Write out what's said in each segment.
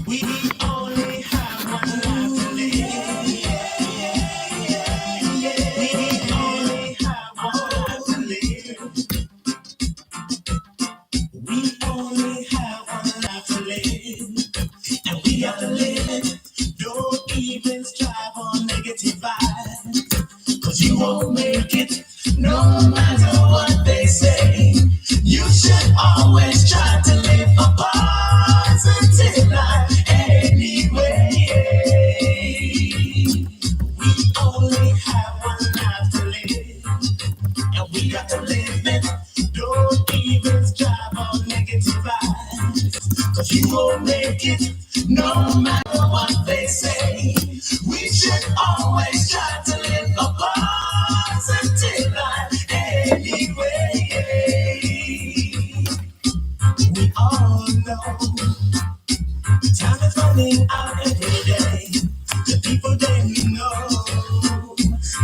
We only have one life to live. We only have one life to live. We only have one life to live. And we have to live it. Don't even strive on negative vibes. Cause you won't make it no matter what they say. You should always try to live a positive life anyway. We only have one life to live, and we got to live it. Don't even strive on negative vibes, cause you won't make it no matter what they say. We should always try to live a positive life anyway. We all know time is running out every day. The people they know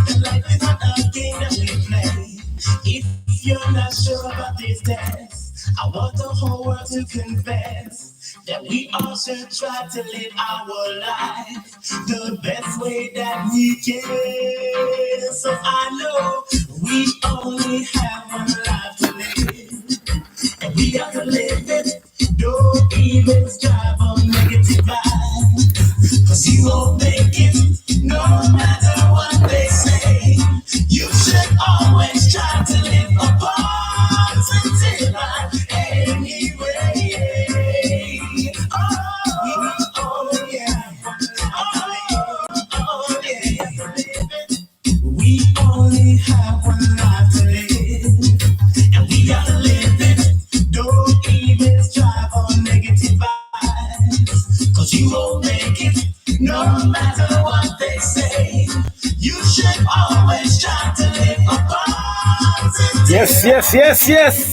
that life is not a game that we play. If you're not sure about this test, I want the whole world to confess that we all should try to live our life the best way that we can. So I know we only have one life to live, and we got to live it. Don't even strive on negative vibes, cause you won't make it no matter what they say. You should always try to live a positive life anyway. Oh yeah. Oh yeah. We only have one life to live, and we gotta live it. Don't even strive on negative vibes, cause you won't make it no matter what they say. You should always try to live a positive. Yes.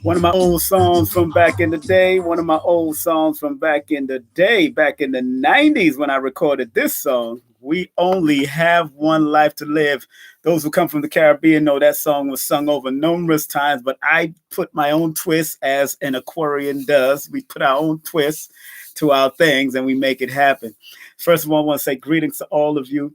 One of my old songs from back in the day, back in the 90s when I recorded this song. We only have one life to live. Those who come from the Caribbean know that song was sung over numerous times, but I put my own twist, as an Aquarian does. We put our own twist to our things and we make it happen. First of all, I want to say greetings to all of you.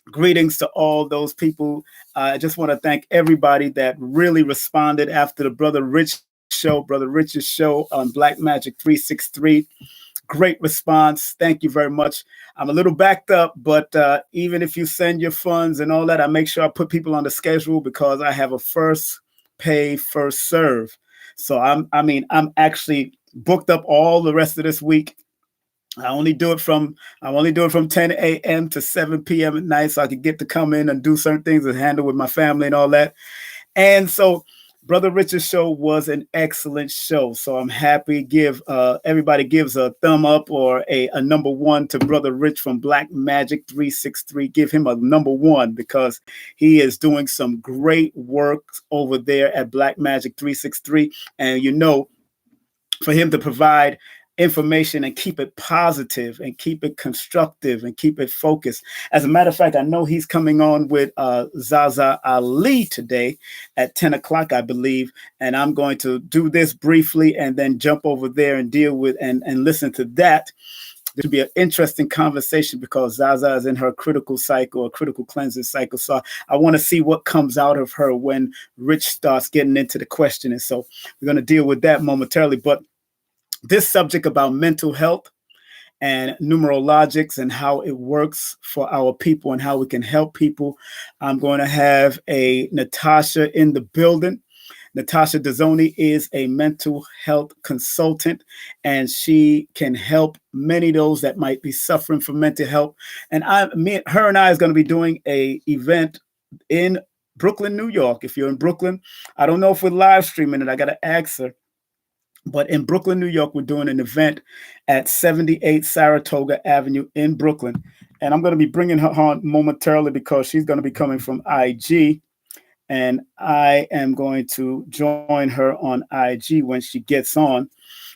Greetings to all those people. I just want to thank everybody that really responded after the Brother Rich's show on Black Magic 363. Great response. Thank you very much. I'm a little backed up, but even if you send your funds and all that, I make sure I put people on the schedule because I have a first pay, first serve. So I'm actually booked up all the rest of this week. I only do it from 10 a.m. to 7 p.m. at night, so I can get to come in and do certain things and handle with my family and all that. And so Brother Rich's show was an excellent show. So I'm happy. Everybody gives a thumb up or a number one to Brother Rich from Black Magic 363. Give him a number one because he is doing some great work over there at Black Magic 363. And for him to provide information and keep it positive and keep it constructive and keep it focused. As a matter of fact, I know he's coming on with Zaza Ali today at 10 o'clock, I believe. And I'm going to do this briefly and then jump over there and deal with and listen to that. This will be an interesting conversation because Zaza is in her critical cycle, or critical cleansing cycle. So I want to see what comes out of her when Rich starts getting into the questioning. So we're going to deal with that momentarily. But this subject about mental health and Numero-Logics and how it works for our people and how we can help people. I'm going to have a Natasha in the building. Natasha Dezonie is a mental health consultant, and she can help many of those that might be suffering from mental health. And her and I is going to be doing a event in Brooklyn, New York. If you're in Brooklyn, I don't know if we're live streaming it. I got to ask her. But in Brooklyn, New York, we're doing an event at 78 Saratoga Avenue in Brooklyn. And I'm going to be bringing her on momentarily because she's going to be coming from IG. And I am going to join her on IG when she gets on.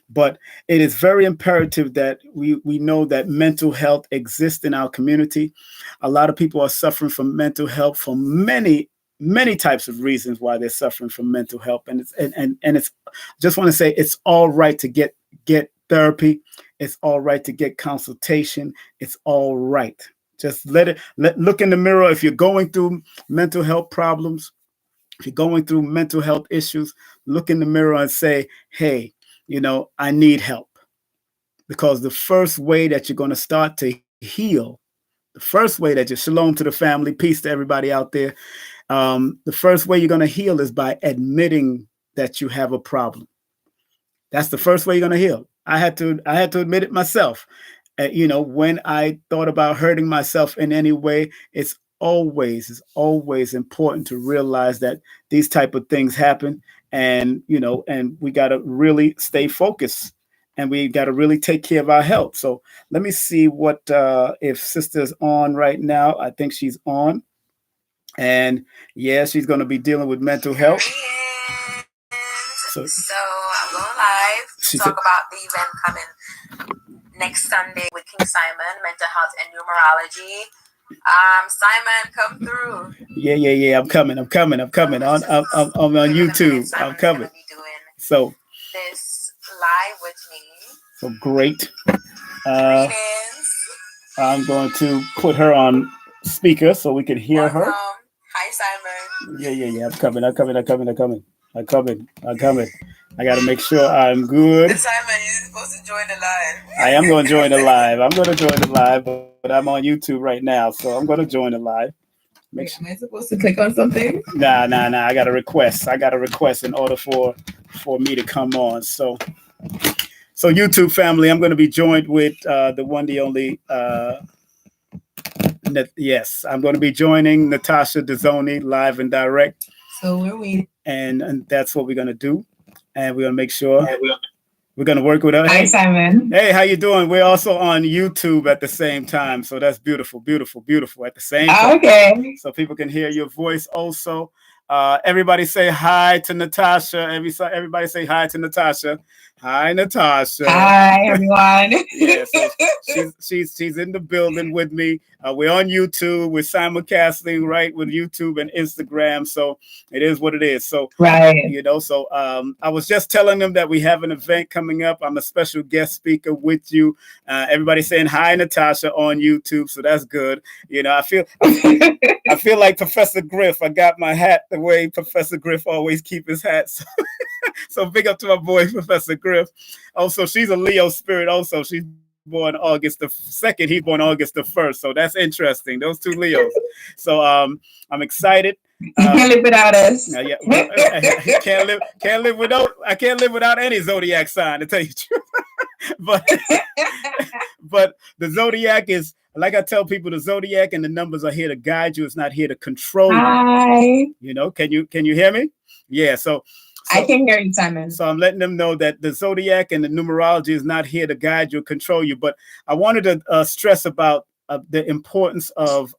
But it is very imperative that we know that mental health exists in our community. A lot of people are suffering from mental health for many types of reasons why they're suffering from mental health. And it's just want to say it's all right to get therapy. It's all right to get consultation. It's all right. Just look in the mirror. If you're going through mental health problems, if you're going through mental health issues, look in the mirror and say, hey, I need help. Because the first way that you're going to start to heal, the first way that shalom to the family, peace to everybody out there. The first way you're going to heal is by admitting that you have a problem. That's the first way you're going to heal. I had to admit it myself. When I thought about hurting myself in any way, it's always important to realize that these type of things happen, and we got to really stay focused, and we got to really take care of our health. So let me see what if Sister's on right now. I think she's on, and yeah, she's going to be dealing with mental health. So I'm going live to talk about the event coming next Sunday with King Simon, mental health and numerology. Simon, come through. Yeah. I'm coming. I'm on YouTube. I'm coming. Be doing so this live with me. So great. Greetings. I'm going to put her on speaker so we can hear her. Hi, Simon. Yeah. I'm coming. I got to make sure I'm good. Simon, you're supposed to join the live. I am going to join the live. But I'm on YouTube right now, so I'm going to join the live. Am I supposed to click on something? Nah. I got a request. in order for me to come on. So YouTube family, I'm going to be joined with the one, the only. Yes, I'm going to be joining Natasha Dezonie live and direct. So we're waiting. And that's what we're going to do. And we're going to make sure we're going to work with her. Hi, Simon. Hey, how you doing? We're also on YouTube at the same time. So that's beautiful at the same time. Okay. So people can hear your voice also. Everybody say hi to Natasha. Everybody say hi to Natasha. Hi, Natasha. Hi, everyone. Yeah, so she's in the building with me. We're on YouTube. We're simulcasting right with YouTube and Instagram. So it is what it is. So right. I was just telling them that we have an event coming up. I'm a special guest speaker with you. Everybody saying hi, Natasha, on YouTube. So that's good. I feel like Professor Griff. I got my hat the way Professor Griff always keep his hat. So big up to my boy, Professor Griff. Also, she's a Leo spirit. Also, she's born August the 2nd. He's born August the 1st. So that's interesting. Those two Leos. So I'm excited. You can't live without us. Yeah, can't live without any zodiac sign, to tell you the truth. but the zodiac is, like I tell people, the zodiac and the numbers are here to guide you. It's not here to control you. Can you hear me? Yeah. So I can hear you, Simon. So I'm letting them know that the zodiac and the numerology is not here to guide you or control you. But I wanted to stress about the importance of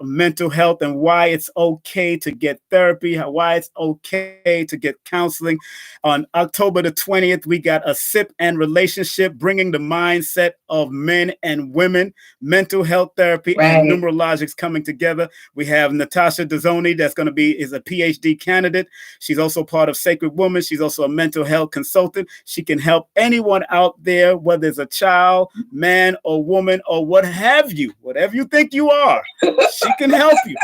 mental health and why it's okay to get therapy, why it's okay to get counseling. On October the 20th, we got a SIP and relationship, bringing the mindset of men and women, mental health therapy and Numero-Logics coming together. We have Natasha Dezonie, is a PhD candidate. She's also part of Sacred Woman. She's also a mental health consultant. She can help anyone out there, whether it's a child, man or woman, or what have you. Whatever you think you are, she can help you.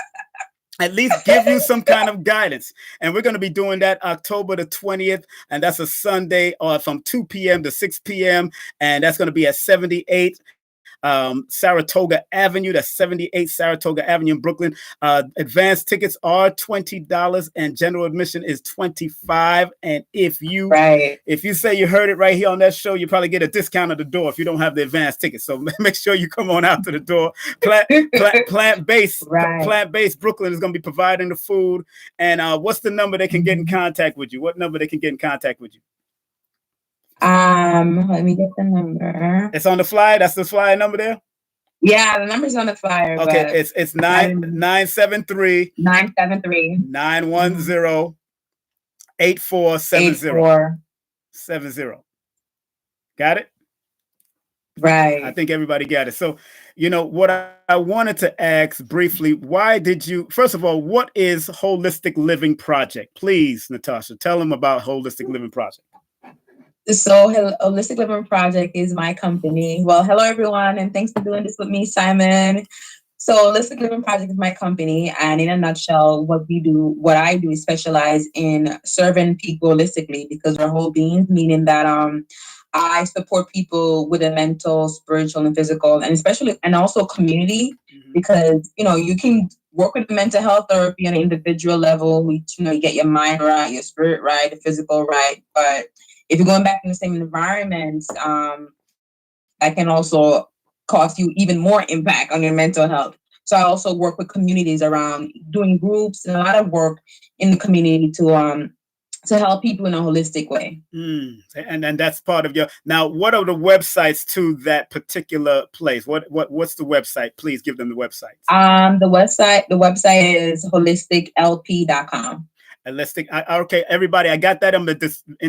At least give you some kind of guidance. And we're going to be doing that October the 20th. And that's a Sunday from 2 p.m. to 6 p.m. And that's going to be at 78 Saratoga Avenue. That's 78 Saratoga Avenue in Brooklyn. Advanced tickets are $20 and general admission is $25. And if you say you heard it right here on that show, you probably get a discount at the door if you don't have the advanced tickets. So make sure you come on out to the door. Plant-based Brooklyn is going to be providing the food. And what's the number they can get in contact with you? What number they can get in contact with you? Let me get the number. It's on the flyer. That's the flyer number there. Yeah, the number's on the flyer. Okay, it's 973 910 8470. Got it? I Right. think everybody got it. So, what I wanted to ask briefly, why did you, first of all, what is Holistic Living Project? Please, Natasha, tell them about Holistic Living Project. So, Holistic Living Project is my company. Well, hello everyone, and thanks for doing this with me, Simon. So, Holistic Living Project is my company, and in a nutshell, what I do is specialize in serving people holistically because we're whole beings, meaning that I support people with a mental, spiritual, and physical, and especially and also community, because you can work with mental health therapy on an individual level. You get your mind right, your spirit right, the physical right, but if you're going back in the same environment, that can also cause you even more impact on your mental health. So I also work with communities around doing groups and a lot of work in the community to help people in a holistic way. And that's part of your. Now, what are the websites to that particular place? What's the website? Please give them the websites. The website is holisticlp.com. Okay, everybody, I got that in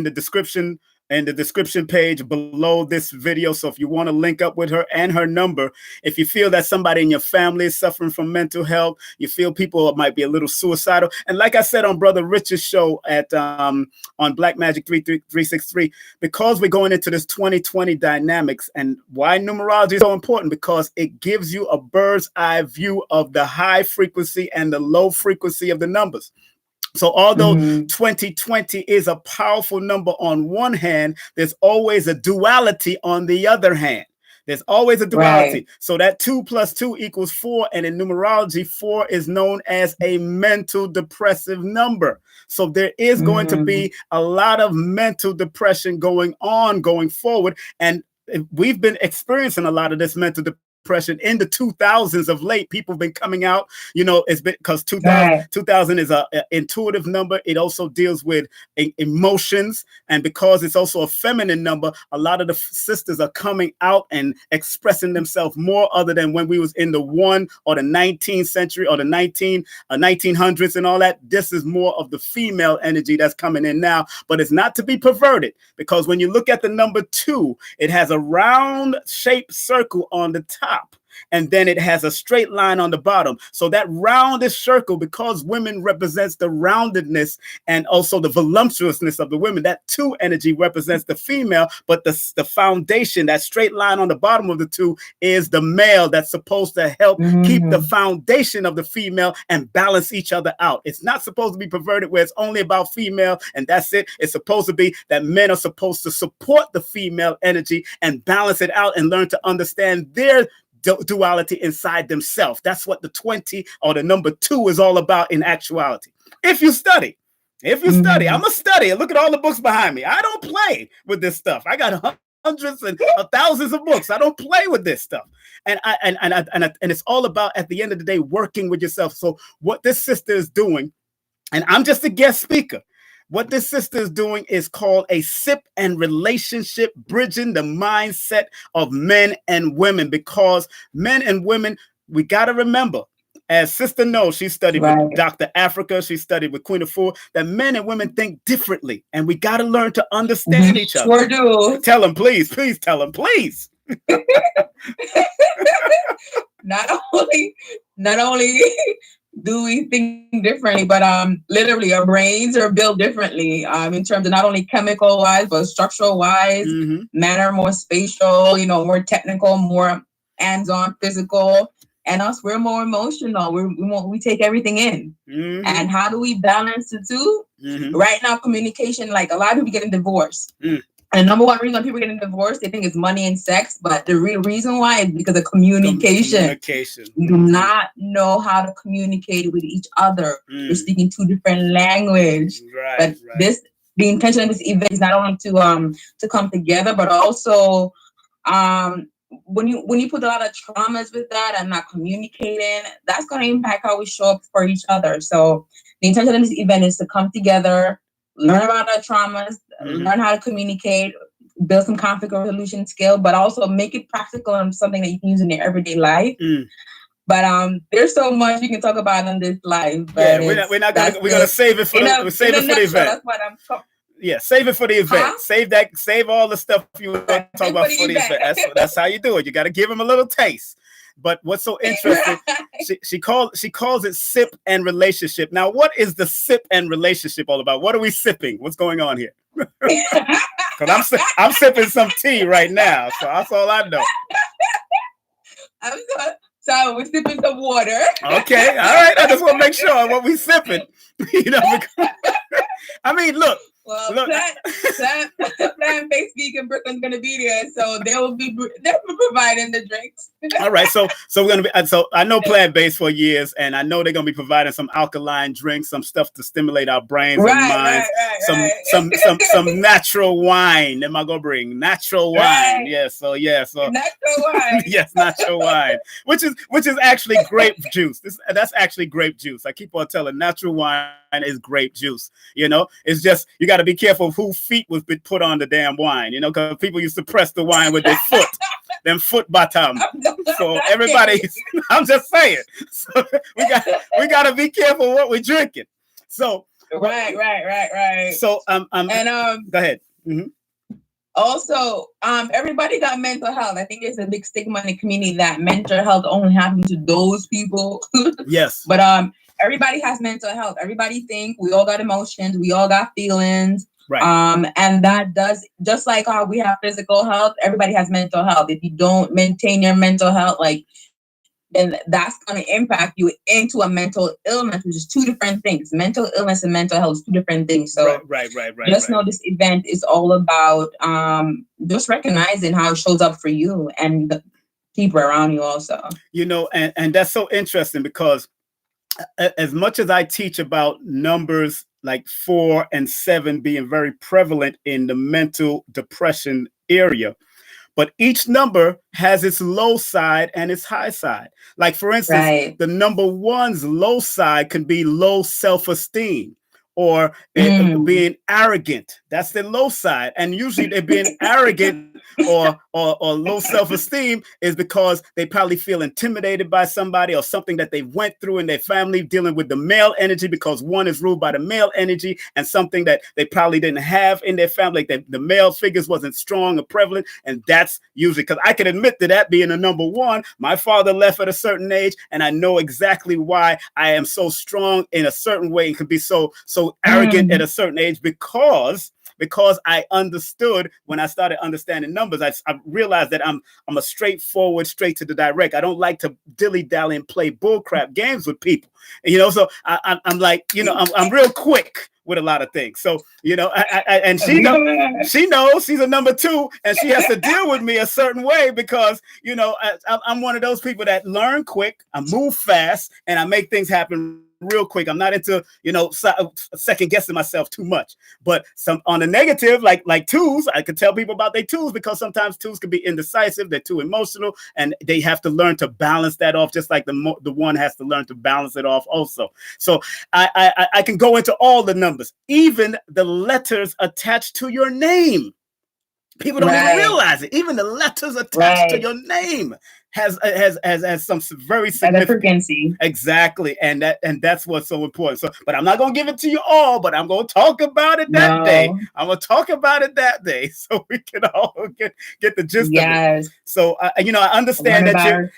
the description page below this video. So if you want to link up with her and her number, if you feel that somebody in your family is suffering from mental health, you feel people might be a little suicidal, and like I said on Brother Rich's show on Black Magic 363, because we're going into this 2020 dynamics, and why numerology is so important, because it gives you a bird's eye view of the high frequency and the low frequency of the numbers. So although 2020 is a powerful number on one hand, there's always a duality on the other hand. There's always a duality. Right. So that 2 + 2 = 4. And in numerology, 4 is known as a mental depressive number. So there is going to be a lot of mental depression going forward. And we've been experiencing a lot of this mental depression in the 2000s of late. People have been coming out, it's been because 2000 is an intuitive number. It also deals with emotions, and because it's also a feminine number, a lot of the sisters are coming out and expressing themselves more, other than when we was in the 1 or the 19th century or the 1900s and all that. This is more of the female energy that's coming in now, but it's not to be perverted, because when you look at the number 2, it has a round shaped circle on the top, and then it has a straight line on the bottom. So that roundish circle, because women represents the roundedness and also the voluptuousness of the women, that 2 energy represents the female, but the foundation, that straight line on the bottom of the 2, is the male that's supposed to help keep the foundation of the female and balance each other out. It's not supposed to be perverted where it's only about female and that's it. It's supposed to be that men are supposed to support the female energy and balance it out and learn to understand their duality inside themselves. That's what the 20 or the number 2 is all about in actuality. If you study, I'm a study. Look at all the books behind me. I don't play with this stuff. I got hundreds and thousands of books. I don't play with this stuff. And it's all about, at the end of the day, working with yourself. So what this sister is doing, and I'm just a guest speaker, what this sister is doing is called a SIP and relationship, bridging the mindset of men and women, because men and women, we got to remember, as Sister knows, she studied with Dr. Africa, she studied with Queen of Four, that men and women think differently, and we got to learn to understand each other. Sure do. Tell them, please tell them, please. Not only do we think differently, but literally our brains are built differently in terms of not only chemical wise, but structural wise, manner, more spatial, more technical, more hands-on, physical. And us, we're more emotional. We take everything in. And how do we balance the two? Right now, communication, like a lot of people getting divorced. And the number one reason people getting divorced, they think it's money and sex, but the real reason why is because of communication. We do not know how to communicate with each other. We're speaking 2 different languages. But the intention of this event is not only to come together, but also when you put a lot of traumas with that and not communicating, that's going to impact how we show up for each other. So the intention of this event is to come together, learn about our traumas, learn how to communicate, build some conflict resolution skill, but also make it practical and something that you can use in your everyday life. But there's so much you can talk about in this life. But we're gonna save it for the event. That's what I'm talking. Yeah, save it for the event. Save all the stuff you want to talk about for the event. That's how you do it. You got to give them a little taste. But what's so interesting, she calls it sip and relationship. Now, what is the sip and relationship all about? What are we sipping? What's going on here? Because I'm sipping some tea right now, so that's all I know. So we're sipping some water. Okay, all right. I just want to make sure what we sipping. Because, I mean, look. Well, plant-based vegan Brooklyn's gonna be there, so they'll be providing the drinks. All right, so we're gonna be. So I know plant-based for years, and I know they're gonna be providing some alkaline drinks, some stuff to stimulate our brains and minds. Some natural wine. Am I gonna bring natural wine? Right. Yes. So natural wine. Yes, natural wine, which is actually grape juice. That's actually grape juice. I keep on telling natural wine is grape juice. It's just you got to be careful of whose feet was put on the damn wine. Because people used to press the wine with their foot, them foot bottom. So everybody, I'm just saying. So we got to be careful what we're drinking. So right. So go ahead. Mm-hmm. Also, everybody got mental health. I think there's a big stigma in the community that mental health only happens to those people. Yes. But everybody has mental health. Everybody think we all got emotions. We all got feelings. Right. And that does, just like how we have physical health, everybody has mental health. If you don't maintain your mental health, then that's going to impact you into a mental illness, which is two different things. Mental illness and mental health is two different things. So right. Just know this event is all about just recognizing how it shows up for you and the people around you also. And that's so interesting because as much as I teach about numbers like 4 and 7 being very prevalent in the mental depression area, but each number has its low side and its high side. Like, for instance, the number 1's low side can be low self-esteem or being arrogant. That's the low side. And usually they're being arrogant or low self-esteem is because they probably feel intimidated by somebody or something that they went through in their family, dealing with the male energy, because 1 is ruled by the male energy, and something that they probably didn't have in their family, like the male figures wasn't strong or prevalent. And that's usually, because I can admit to that being a number 1. My father left at a certain age, and I know exactly why I am so strong in a certain way and can be so arrogant at a certain age, because I understood when I started understanding numbers. I realized that I'm a straightforward, straight to the direct. I don't like to dilly-dally and play bullcrap games with people. So I'm like, I'm real quick with a lot of things. So, and she knows she's a number 2 and she has to deal with me a certain way because, I'm one of those people that learn quick, I move fast, and I make things happen real quick. I'm not into, second guessing myself too much. But some on the negative, like 2s, I could tell people about their 2s because sometimes 2s can be indecisive. They're too emotional, and they have to learn to balance that off, just like the 1 has to learn to balance it off also. So I can go into all the numbers, even the letters attached to your name. People don't even realize it. Even the letters attached to your name has some very significant frequency. Exactly, and that's what's so important. So, but I'm not gonna give it to you all, but I'm gonna talk about it that day. I'm gonna talk about it that day, so we can all get the gist of it. So, I understand I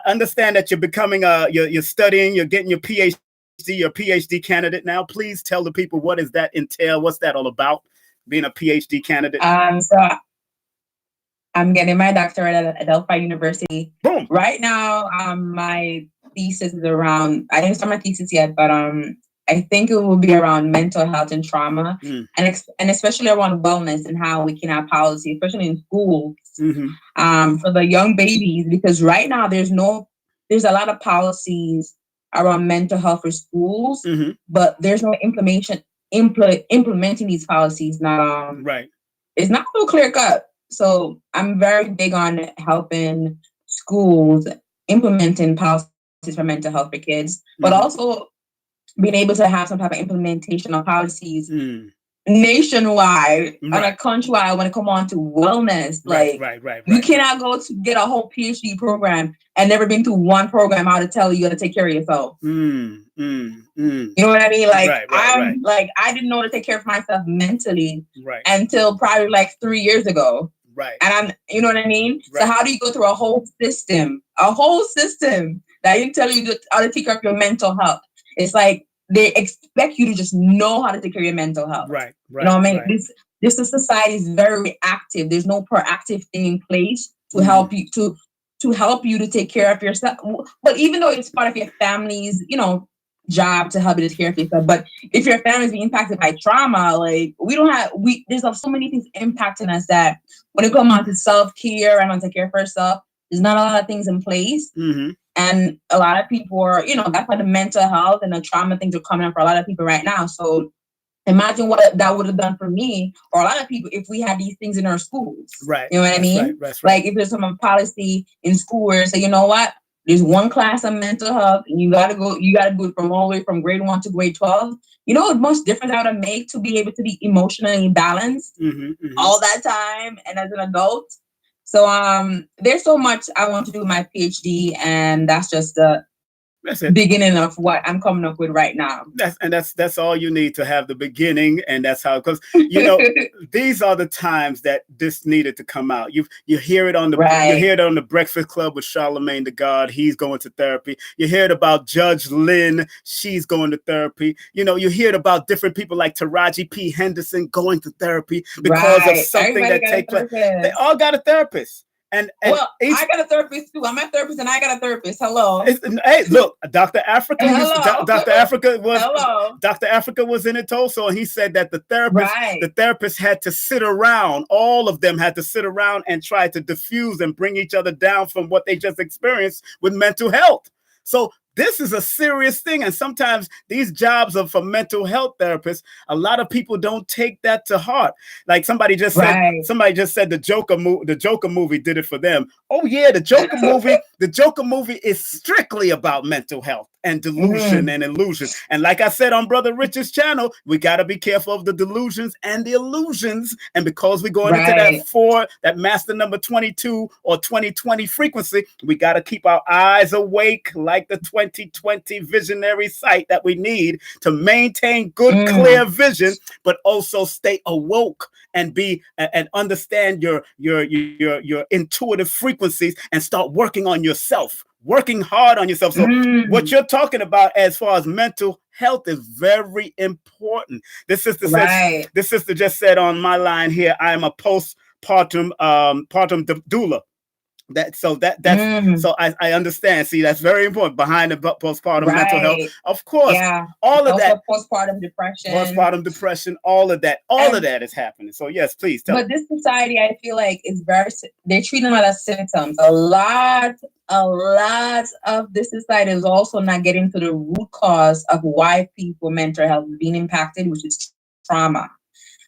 understand that you're becoming you're studying, you're getting your PhD candidate now. Please tell the people, what does that entail? What's that all about? Being a PhD candidate? So I'm getting my doctorate at Delphi University. Boom. Right now, my thesis is around, I didn't start my thesis yet, but I think it will be around mental health and trauma, and especially around wellness and how we can have policy, especially in schools, for the young babies, because right now there's a lot of policies around mental health for schools, but there's no implementing these policies. It's not so clear cut. So I'm very big on helping schools implementing policies for mental health for kids, but also being able to have some type of implementation of policies nationwide, on a countrywide when it comes on to wellness. You cannot go to get a whole PhD program and never been through one program how to tell you how to take care of yourself. You know what I mean? Like, I didn't know how to take care of myself mentally until probably like 3 years ago. And you know what I mean? So how do you go through a whole system that you tell you how to take care of your mental health? It's like they expect you to just know how to take care of your mental health. You know what I mean? This society is very reactive. There's no proactive thing in place to help you to help you to take care of yourself. But even though it's part of your family's, you know, job to help you to take care of yourself, but if your family's being impacted by trauma, like there's so many things impacting us that when it comes on to self-care and on to take care of yourself, there's not a lot of things in place. And a lot of people are, you know, that's why the mental health and the trauma things are coming up for a lot of people right now. So imagine what that would have done for me or a lot of people if we had these things in our schools. You know what I mean? Like if there's some policy in school where say, you know what, there's one class on mental health and you gotta do it from all the way from grade 1 to grade 12. You know what most difference I would make to be able to be emotionally balanced all that time and as an adult. So there's so much I want to do with my PhD, and that's just the beginning of what I'm coming up with right now. That's all you need to have the beginning, and that's how, because you know these are the times that this needed to come out. You hear it on the you hear it on the Breakfast Club with Charlemagne the God. He's going to therapy. You hear it about Judge Lynn. She's going to therapy. You know, you hear it about different people like Taraji P. Henderson going to therapy because of something that takes place. They all got a therapist. And well, I got a therapist too. I'm a therapist, and I got a therapist. Hello. Hey, look, Dr. Africa. Dr. Africa was in it also, and he said that the therapist had to sit around. All of them had to sit around and try to diffuse and bring each other down from what they just experienced with mental health. So this is a serious thing, and sometimes these jobs are for mental health therapists. A lot of people don't take that to heart. Like somebody just said the Joker movie did it for them. Oh yeah, the Joker movie is strictly about mental health and delusion and illusion. And like I said on Brother Rich's channel, we got to be careful of the delusions and the illusions. And because we're going into that master number 22 or 2020 frequency, we got to keep our eyes awake like the 2020 visionary sight that we need to maintain good, clear vision, but also stay awoke and be and understand your intuitive frequencies and start working on yourself. Working hard on yourself. So what you're talking about as far as mental health is very important. This sister just said on my line here, I am a postpartum doula. So I understand. See, that's very important behind the postpartum mental health. Of course, all of also that postpartum depression, all of that is happening. So yes, please tell. But this society, I feel like is they're treating them as symptoms. A lot of this society is also not getting to the root cause of why people mental health is being impacted, which is trauma.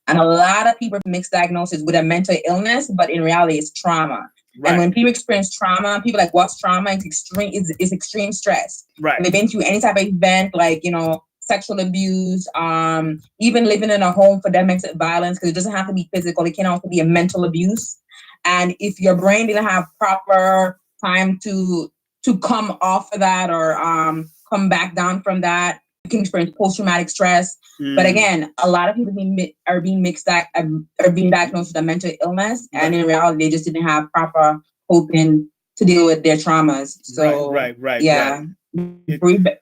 And a lot of people mix diagnosis with a mental illness, but in reality, it's trauma. And when people experience trauma, people are like, what's trauma? It's extreme stress. And they've been through any type of event, like, you know, sexual abuse, even living in a home for domestic violence, because it doesn't have to be physical. It can also be a mental abuse. And if your brain didn't have proper time to come off of that or come back down from that, you can experience post-traumatic stress. But again, a lot of people are being diagnosed with a mental illness, and in reality, they just didn't have proper coping to deal with their traumas. So yeah.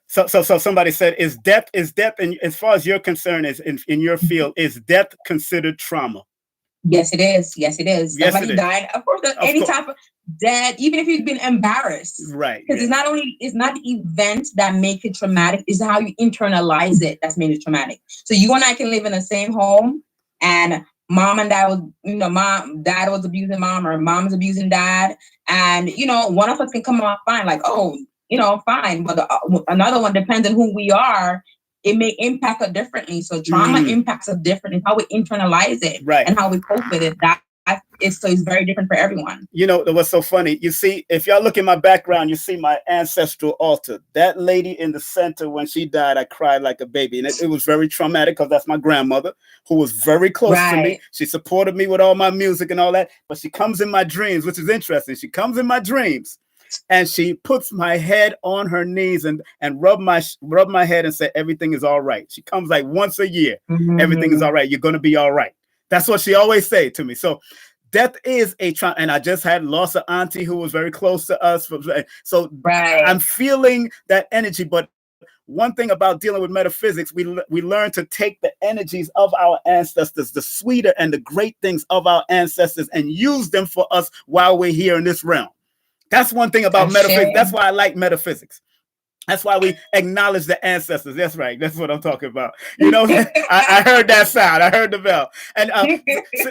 So somebody said, is death, and as far as you're concerned, is in your field, is death considered trauma? Yes, it is. Somebody died. Of course, type of death, even if you've been embarrassed. Because it's not the event that makes it traumatic, it's how you internalize it that's made it traumatic. So you and I can live in the same home, and mom and dad dad was abusing mom, or mom's abusing dad, and one of us can come off fine, like, oh, fine, but another one, depends on who we are, it may impact us differently. So trauma impacts us differently. How we internalize it and how we cope with it. It's very different for everyone. What's so funny? You see, if y'all look at my background, you see my ancestral altar. That lady in the center, when she died, I cried like a baby. And it was very traumatic because that's my grandmother, who was very close to me. She supported me with all my music and all that. But she comes in my dreams, which is interesting. She comes in my dreams. and she puts my head on her knees and rub my head and say, everything is all right. She comes like once a year. Everything is all right. You're going to be all right. That's what she always say to me. So death is a trauma. And I just had lost an auntie who was very close to us. So I'm feeling that energy. But one thing about dealing with metaphysics, we learn to take the energies of our ancestors, the sweeter and the great things of our ancestors, and use them for us while we're here in this realm. That's one thing about metaphysics. That's why I like metaphysics. That's why we acknowledge the ancestors. That's right. That's what I'm talking about. You know, I heard that sound. I heard the bell. And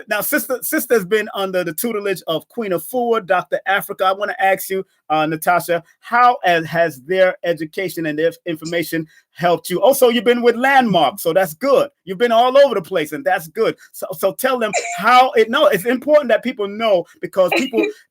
now, sister's been under the tutelage of Queen Afua, Dr. Africa. I want to ask you, Natasha, how has their education and their information helped you? Also, you've been with Landmark, so that's good. You've been all over the place, and that's good. So tell them how it's important that people know, because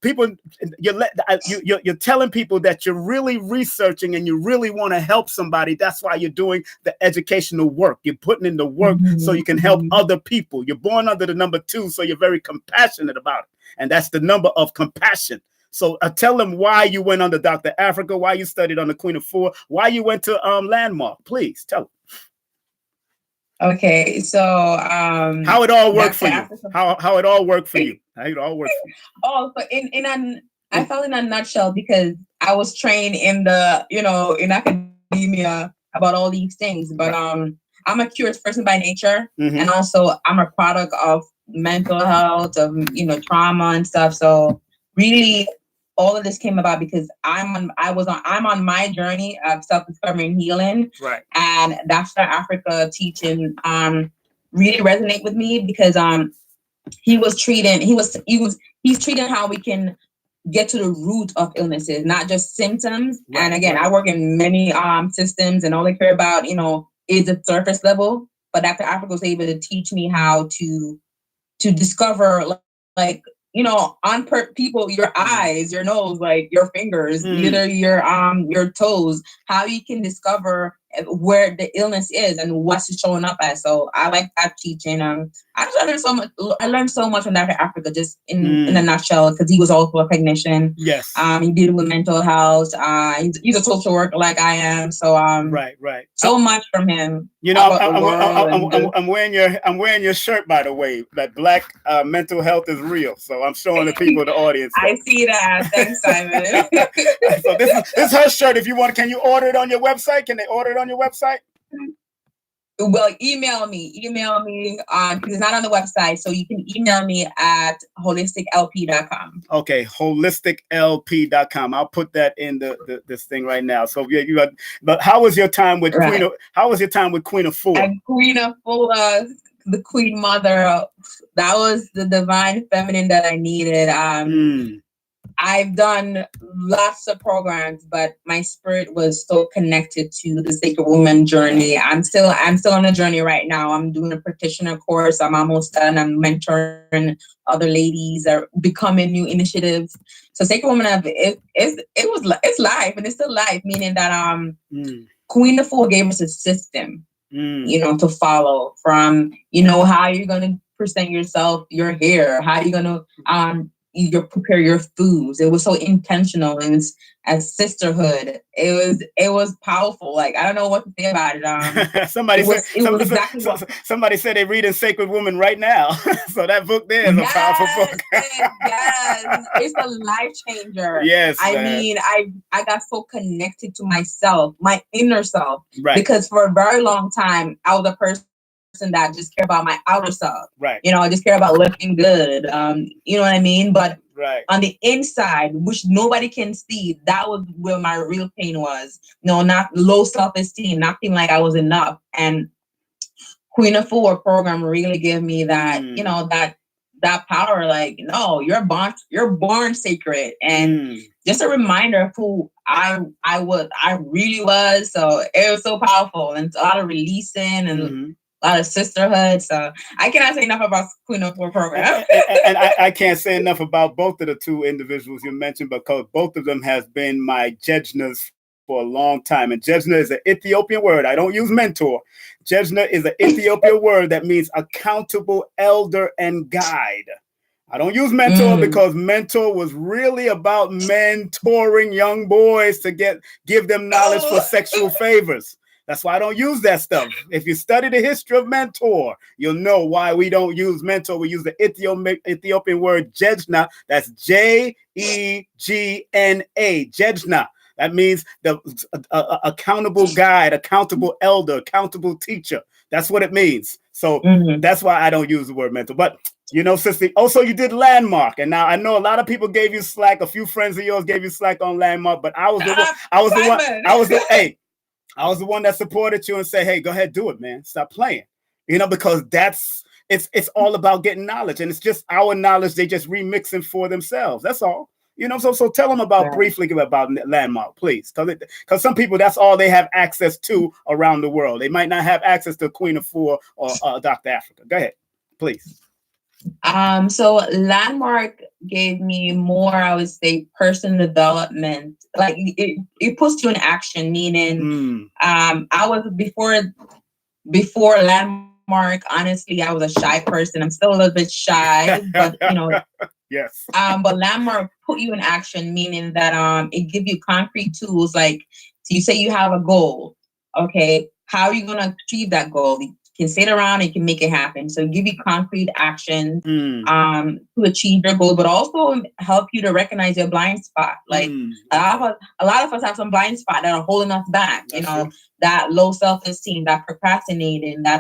people you're telling people that you're really researching and you really want to help somebody. That's why you're doing the educational work. You're putting in the work so you can help other people. You're born under the number 2, so you're very compassionate about it, and that's the number of compassion. So tell them why you went under Dr. Africa, why you studied under Queen Afua, why you went to Landmark. Please tell them. Okay, so how it all worked for you. How it all worked for you. How it all worked for you. Oh, so I felt in a nutshell, because I was trained in in academia about all these things, but I'm a curious person by nature, and also I'm a product of mental health, of trauma and stuff. So really, all of this came about because I'm on my journey of self-discovery and healing. Right. And Dr. Africa teaching really resonate with me, because he's treating how we can get to the root of illnesses, not just symptoms. Right. And again, I work in many systems, and all I care about, is the surface level. But Dr. Africa was able to teach me how to discover, on people, your eyes, your nose, like your fingers, either your toes, how you can discover where the illness is and what's showing up as. So I like that teaching. I learned so much from Dr. Africa, just in a nutshell, because he was also a clinician. Yes. He deals with mental health. He's a social worker like I am. So right. So much from him. I'm wearing your shirt, by the way. That Black mental health is real. So I'm showing the people, the audience. I see that. Thanks, Simon. So this is her shirt. If you want, can you order it on your website? Can they order it on your website? Well, email me because it's not on the website. So you can email me at holisticlp.com. Okay, holisticlp.com. I'll put that in this thing right now. So you got. But how was your time with Queen? How was your time with Queen Afua? And Queen Afua, the Queen Mother. That was the divine feminine that I needed. I've done lots of programs, but my spirit was so connected to the Sacred Woman journey. I'm still on a journey right now. I'm doing a practitioner course. I'm almost done. I'm mentoring other ladies are becoming new initiatives. So Sacred Woman, it's life, and it's still life, meaning that Queen Afua gave us a system, to follow, from how you're gonna present yourself, your hair, how you're gonna you prepare your foods. It was so intentional, and as sisterhood, it was powerful. Like, I don't know what to say about it. Somebody said they read in Sacred Woman right now. So that book there is a powerful book. Yes, it's a life changer. Yes, I mean, I got so connected to myself, my inner self, because for a very long time I was a person that just care about my outer self. Right. I just care about looking good. You know what I mean? But on the inside, which nobody can see, that was where my real pain was. Not low self-esteem, not feeling like I was enough. And Queen Afua program really gave me that, that power. Like, no, you're born sacred. And just a reminder of who I really was. So it was so powerful, and a lot of releasing and a lot of sisterhood. So I cannot say enough about Queen Afua program. and I can't say enough about both of the two individuals you mentioned, because both of them has been my jejnas for a long time. And jejna is an Ethiopian word. I don't use mentor. Jejna is an Ethiopian word that means accountable elder and guide. I don't use mentor because mentor was really about mentoring young boys to give them knowledge for sexual favors. That's why I don't use that stuff. If you study the history of mentor, you'll know why we don't use mentor. We use the Ethiopian word jejna. That's Jegna, jejna. That means the accountable guide, accountable elder, accountable teacher. That's what it means. So that's why I don't use the word mentor. But you know, sister, also you did Landmark, and now I know a lot of people gave you slack. A few friends of yours gave you slack on Landmark, but I was the one that supported you and said, "Hey, go ahead, do it, man. Stop playing." You know, because it's all about getting knowledge, and it's just our knowledge they just remixing for themselves. That's all. You know, so tell them briefly about Landmark, please, because some people that's all they have access to around the world. They might not have access to Queen of Four or Dr. Africa. Go ahead, please. So Landmark gave me more, I would say, personal development. Like it puts you in action, meaning I was before Landmark, honestly, I was a shy person. I'm still a little bit shy, but you know, yes. But Landmark put you in action, meaning that it gives you concrete tools. Like, so you say you have a goal. Okay, how are you gonna achieve that goal? Can sit around and can make it happen. So give you concrete actions to achieve your goal, but also help you to recognize your blind spot. Like a lot of us have some blind spot that are holding us back. That's true. That low self-esteem, that procrastinating, that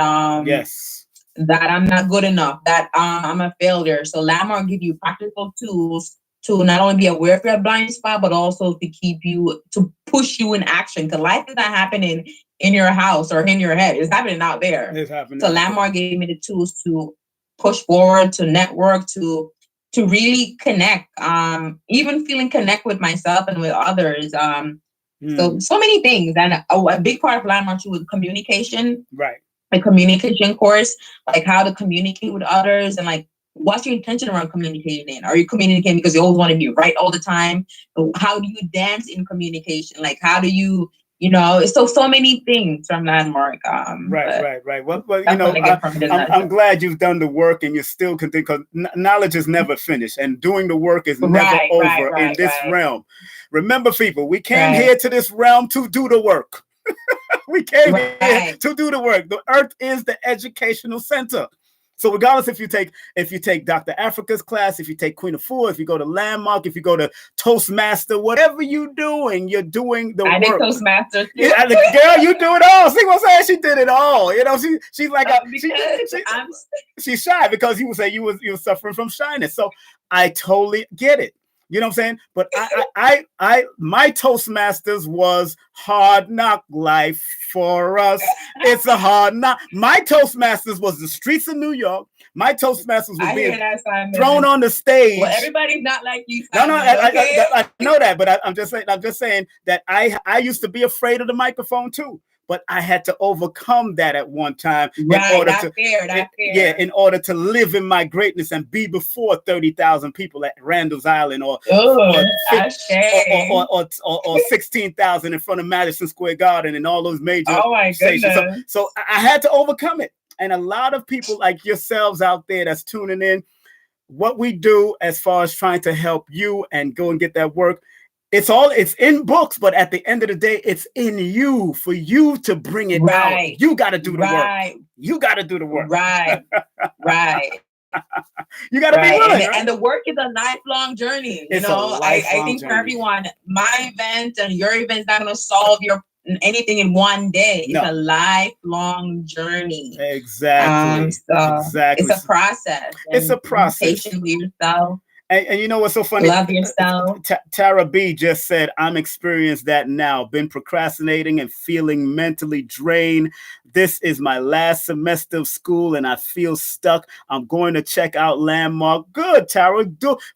that I'm not good enough, that I'm a failure. So Landmark give you practical tools to not only be aware of your blind spot, but also to push you in action. Because life is not happening in your house or in your head. It's happening out there. It's happening. So Landmark gave me the tools to push forward, to network, to really connect. Even feeling connect with myself and with others. So many things. And a big part of Landmark too was communication. Right. A communication course, like how to communicate with others, and like what's your intention around communicating? Are you communicating because you always want to be right all the time? How do you dance in communication? Like how do you, it's so many things from Landmark. Right. Well, you know, I'm glad you've done the work and you're still continuing, because knowledge is never finished and doing the work is never over in this realm. Remember, people, we came here to this realm to do the work. We came here to do the work. The earth is the educational center. So regardless if you take Dr. Africa's class, if you take Queen of Four, if you go to Landmark, if you go to Toastmaster, whatever you're doing the work. I did Toastmaster too. Yeah, girl, you do it all. See what I'm saying? She did it all. You know, she's like she's shy because you would say you were suffering from shyness. So I totally get it. You know what I'm saying? But my Toastmasters was hard knock life for us. It's a hard knock. My Toastmasters was the streets of New York. My Toastmasters was being thrown on the stage. Well, everybody's not like you. Simon, I know that, but I'm just saying that I used to be afraid of the microphone too. But I had to overcome that at one time in order to live in my greatness and be before 30,000 people at Randall's Island or 16,000 in front of Madison Square Garden and all those major stations. So I had to overcome it. And a lot of people like yourselves out there that's tuning in, what we do as far as trying to help you and go and get that work, it's in books, but at the end of the day, it's in you for you to bring it out. You got to do the work. You got to do the work. Right. You got to be willing. And the work is a lifelong journey. I think for everyone, my event and your event is not going to solve anything in one day. It's a lifelong journey. Exactly. It's a process. It's a process. Be patient with yourself. And you know what's so funny? Love yourself. Tara B just said, I'm experiencing that now. Been procrastinating and feeling mentally drained. This is my last semester of school and I feel stuck. I'm going to check out Landmark. Good, Tara.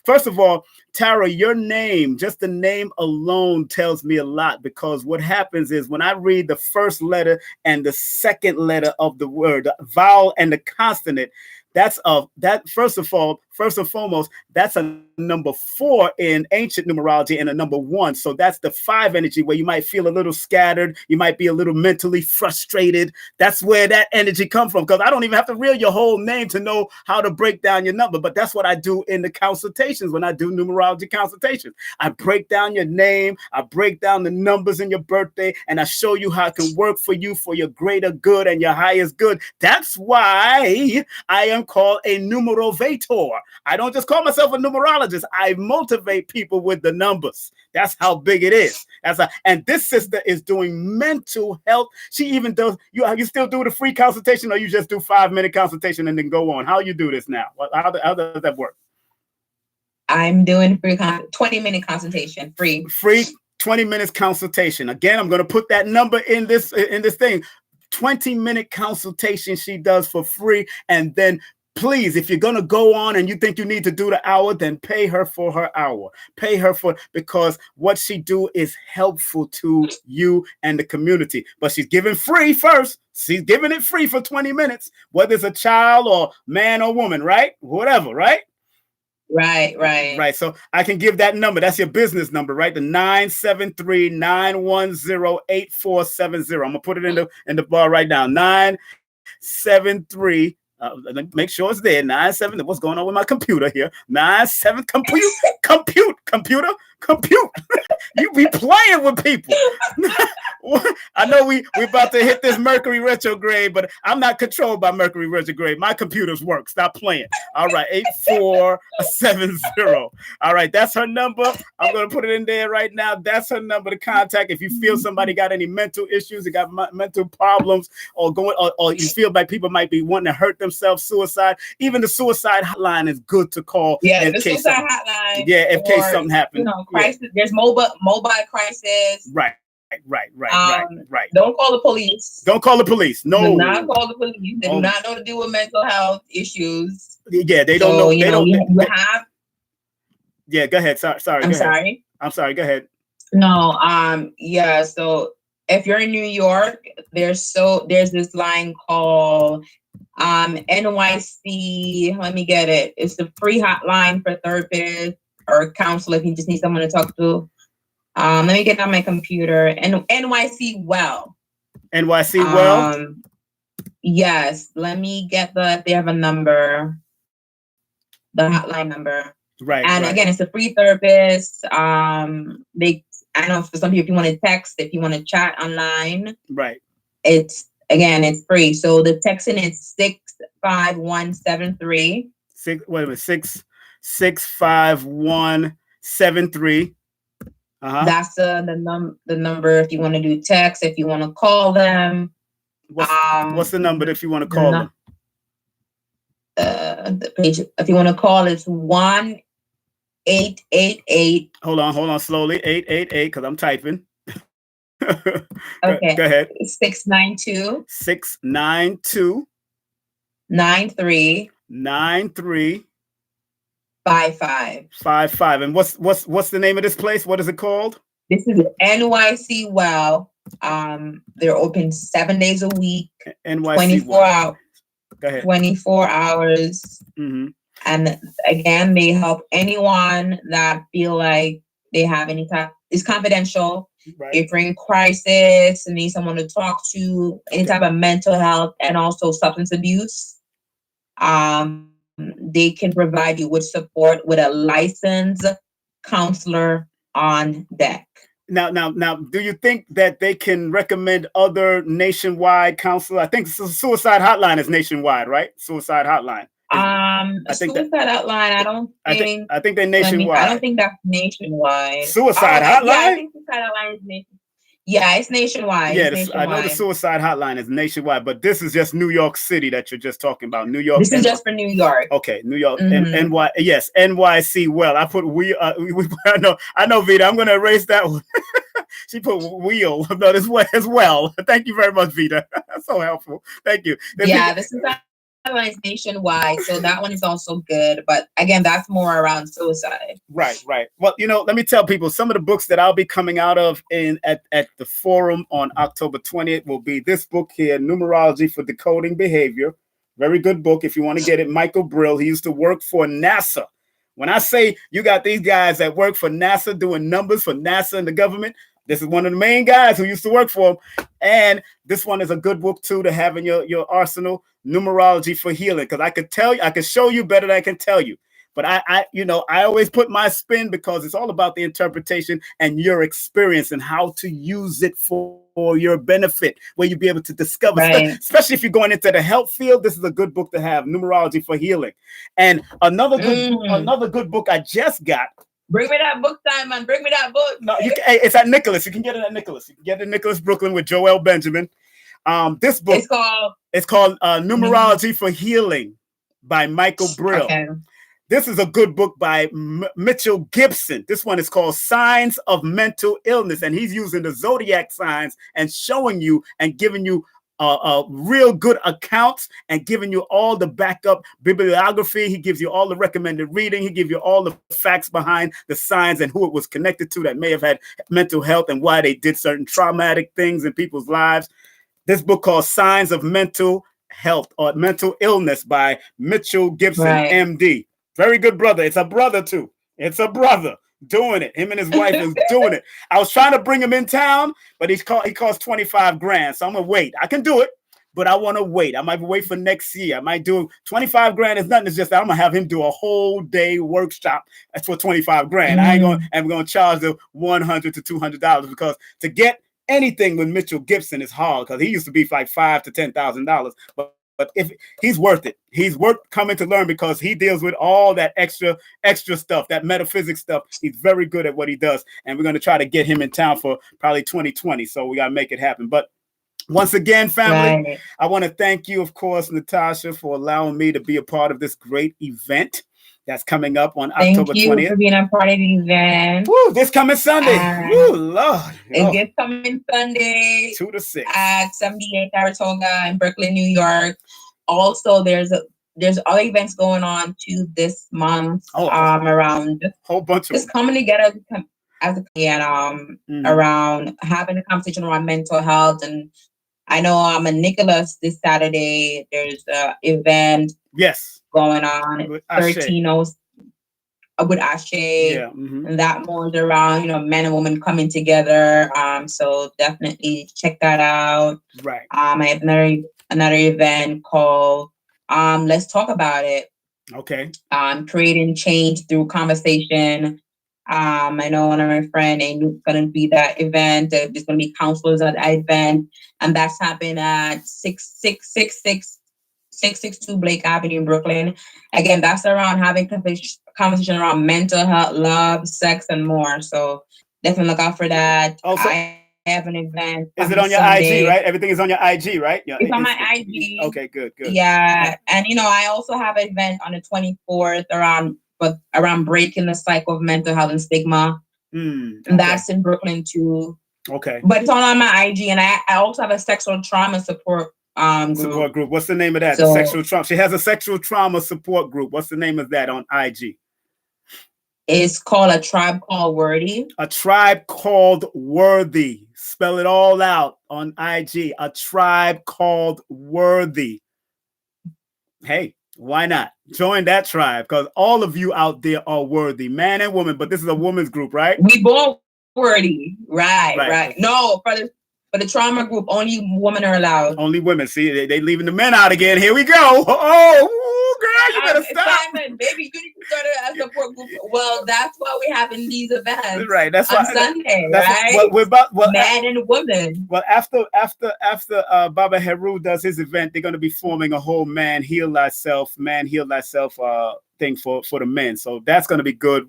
First of all, Tara, your name, just the name alone tells me a lot, because what happens is when I read the first letter and the second letter of the word, the vowel and the consonant, that first of all, first and foremost, that's a number 4 in ancient numerology and a number 1. So that's the 5 energy where you might feel a little scattered. You might be a little mentally frustrated. That's where that energy comes from, because I don't even have to reel your whole name to know how to break down your number. But that's what I do in the consultations when I do numerology consultations. I break down your name, I break down the numbers in your birthday, and I show you how it can work for you for your greater good and your highest good. That's why I am called a numerovator. I don't just call myself a numerologist. I motivate people with the numbers. That's how big it is. And this sister is doing mental health. She even does, you still do the free consultation, or you just do 5-minute consultation and then go on? How you do this now? How does that work? I'm doing free 20-minute consultation, free 20 minutes consultation. Again, I'm going to put that number in this thing. 20-minute consultation she does for free. And then please, if you're going to go on and you think you need to do the hour, then pay her for her hour. Pay her because what she do is helpful to you and the community. But she's giving free first. She's giving it free for 20 minutes, whether it's a child or man or woman, right? Whatever, right? Right. So I can give that number. That's your business number, right? The 973-910-8470. I'm gonna put it in the bar right now. 973. Make sure it's there. 97. What's going on with my computer here? 97. Compute. You be playing with people. I know we about to hit this Mercury retrograde, but I'm not controlled by Mercury retrograde. My computers work. Stop playing. All right, 8470. All right, that's her number. I'm gonna put it in there right now. That's her number to contact if you feel somebody got any mental issues, they got mental problems, or you feel like people might be wanting to hurt themselves, suicide. Even the suicide hotline is good to call. Yeah, the suicide hotline. Yeah, in case something happens. Crisis. Yeah. There's mobile crisis. Right. Don't call the police. Don't call the police. No. Do not call the police. They do not know to deal with mental health issues. Yeah, they don't know. Yeah, go ahead. Sorry. I'm sorry. Go ahead. No. Yeah. So if you're in New York, there's this line called NYC. Let me get it. It's the free hotline for therapists or counselor if you just need someone to talk to. Let me get on my computer. NYC Well. NYC Well? Yes. Let me get if they have a number. The hotline number. Right. And again, it's a free therapist. I know for some people, if you want to text, if you want to chat online. Right. It's free. So the texting is 65173. 65173. That's the number if you want to do text, if you want to call them. What's the number if you want to call them? The page, if you want to call, it's 1-888. Hold on, slowly. 888, because I'm typing. Okay. Go ahead. 692. 93. 55. And what's the name of this place? What is it called? This is NYC Well. They're open 7 days a week. NYC 24 hours. Go ahead. 24 hours. Mm-hmm. And again, they help anyone that feel like they have any type. It's confidential. Right. If you're in crisis and need someone to talk to, any type of mental health and also substance abuse, they can provide you with support with a licensed counselor on deck. Now, do you think that they can recommend other nationwide counselors? I think the suicide hotline is nationwide, right? Suicide hotline. Suicide hotline. I think they're nationwide. I don't think that's nationwide. Suicide hotline. Yeah, I think suicide hotline is nationwide. Yeah, it's nationwide. Yeah, I know the suicide hotline is nationwide, but this is just New York City that you're just talking about. New York. This is just for New York. Okay, New York. Mm-hmm. NYC. Well, I put I know, Vita. I'm going to erase that one. She put wheel. No, as well. Thank you very much, Vita. That's so helpful. Thank you. This is is nationwide, so that one is also good, but again, that's more around suicide. Right. Well, let me tell people some of the books that I'll be coming out of at the forum on October 20th will be this book here, Numerology for Decoding Behavior, Very good book if you want to get it. Michael Brill. He used to work for NASA. When I say you got these guys that work for NASA doing numbers for NASA and the government, this is one of the main guys who used to work for him. And this one is a good book too to have in your arsenal. Numerology for Healing, because I could tell you, I could show you better than I can tell you. But I always put my spin because it's all about the interpretation and your experience and how to use it for your benefit, where you'll be able to discover, especially if you're going into the health field. This is a good book to have, Numerology for Healing. And another good book I just got. Bring me that book, Simon. Bring me that book. No, it's at Nicholas. You can get it at Nicholas. You can get it at Nicholas Brooklyn with Joel Benjamin. This book it's called Numerology for Healing by Michael Brill. Okay. This is a good book by Mitchell Gibson. This one is called Signs of Mental Illness, and he's using the zodiac signs and showing you and giving you real good accounts and giving you all the backup bibliography. He gives you all the recommended reading. He gives you all the facts behind the signs and who it was connected to that may have had mental health and why they did certain traumatic things in people's lives. This book called Signs of Mental Health or Mental Illness by Mitchell Gibson, MD. Very good brother. It's a brother too. It's a brother doing it. Him and his wife is doing it. I was trying to bring him in town, but he costs 25 grand. So I'm gonna wait. I can do it, but I want to wait. I might wait for next year. I might do 25 grand is nothing. It's just that I'm gonna have him do a whole day workshop. That's for 25 grand. I ain't gonna, and we're gonna charge the $100 to $200 because to get anything with Mitchell Gibson is hard because he used to be like $5,000 to $10,000. But if he's worth it, he's worth coming to learn because he deals with all that extra stuff, that metaphysics stuff. He's very good at what he does. And we're going to try to get him in town for probably 2020. So we got to make it happen. But once again, family, I want to thank you, of course, Natasha, for allowing me to be a part of this great event that's coming up on October 20th. Thank you for being a part of the event. Woo, this coming Sunday. Woo, Lord. It's this coming Sunday 2 to 6 at 78 Saratoga in Brooklyn, New York. Also, there's other events going on too this month. Around a whole bunch of just coming together as around having a conversation around mental health. And I know Nicholas this Saturday. There's an event. Yes. Going on with 13 with Ashe, and that more around men and women coming together. So definitely check that out. Right. I have another event called Let's Talk About It. Okay. Creating change through conversation. I know one of my friends ain't gonna be that event. There's gonna be counselors at that event, and that's happening at 662 Blake Avenue in Brooklyn. Again, that's around having conversation around mental health, love, sex, and more. So definitely look out for that. Also, I have an event. Is it on your Sunday. IG, right? Everything is on your IG, right? Yeah, it's on my IG. Okay, good. Yeah, and I also have an event on the 24th around breaking the cycle of mental health and stigma. Okay. And that's in Brooklyn too. Okay. But it's all on my IG, and I also have a sexual trauma support group. What's the name of that? So, sexual trauma. She has a sexual trauma support group. What's the name of that on IG? It's called A Tribe Called Worthy. A Tribe Called Worthy. Spell it all out on IG. A Tribe Called Worthy. Hey, why not join that tribe? Because all of you out there are worthy, man and woman. But this is a women's group, right? We both worthy, right. No, for the trauma group, only women are allowed. Only women. See, they leaving the men out again. Here we go. Oh, girl, you better stop. Simon, baby, you need to start a support group. Well, that's why we having these events. Right. That's on why Sunday, right? We're about man and woman. Well, after Baba Heru does his event, they're going to be forming a whole Man Heal Thyself thing for the men. So that's going to be good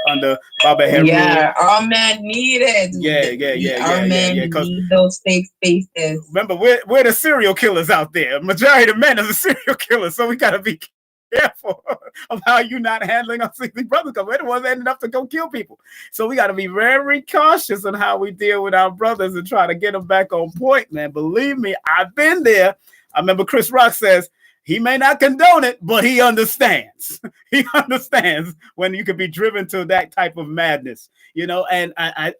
under Baba Heru. Yeah, our men need it. Our men need those safe spaces. Remember, we're the serial killers out there. Majority of the men are the serial killers, so we got to be careful of how you're not handling our 60 brothers, because we're the ones that ended up to go kill people. So we got to be very cautious on how we deal with our brothers and try to get them back on point, man. Believe me, I've been there. I remember Chris Rock says, he may not condone it, but he understands. He understands when you could be driven to that type of madness, and I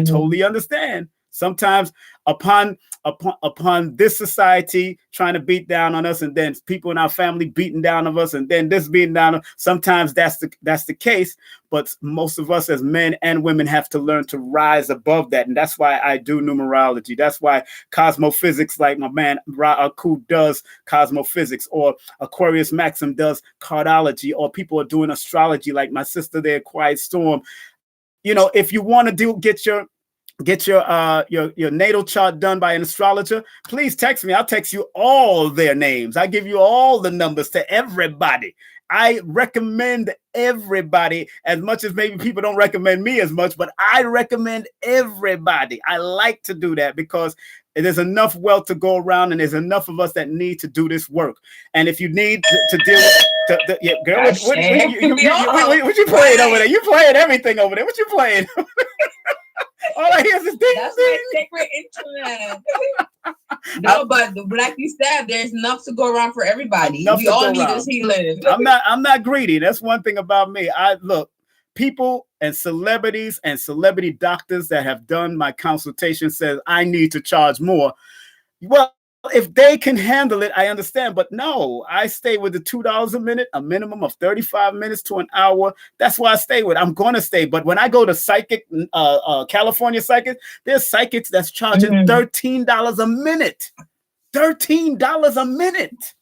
totally understand. Sometimes upon this society trying to beat down on us, and then people in our family beating down on us, and then this beating down. Sometimes that's the case. But most of us as men and women have to learn to rise above that. And that's why I do numerology. That's why cosmophysics, like my man Ra-Aku does cosmophysics, or Aquarius Maxim does cardology, or people are doing astrology like my sister there, Quiet Storm. You know, if you want to get your natal chart done by an astrologer, please text me. I'll text you all their names. I give you all the numbers to everybody. I recommend everybody, as much as maybe people don't recommend me as much, but I recommend everybody. I like to do that because there's enough wealth to go around, and there's enough of us that need to do this work. And if you need to deal with yeah, girl, what you playing over there? You playing everything over there. What you playing? All I hear is this ding. That's my secret instrument. No, but like you said, there's enough to go around for everybody. We all need this healing. I'm not greedy. That's one thing about me. I look, people and celebrities and celebrity doctors that have done my consultation says I need to charge more. Well, if they can handle it, I understand. But no, I stay with the $2 a minute, a minimum of 35 minutes to an hour. That's why I stay with. I'm going to stay. But when I go to psychic, California psychic, there's psychics that's charging $13 a minute. $13 a minute.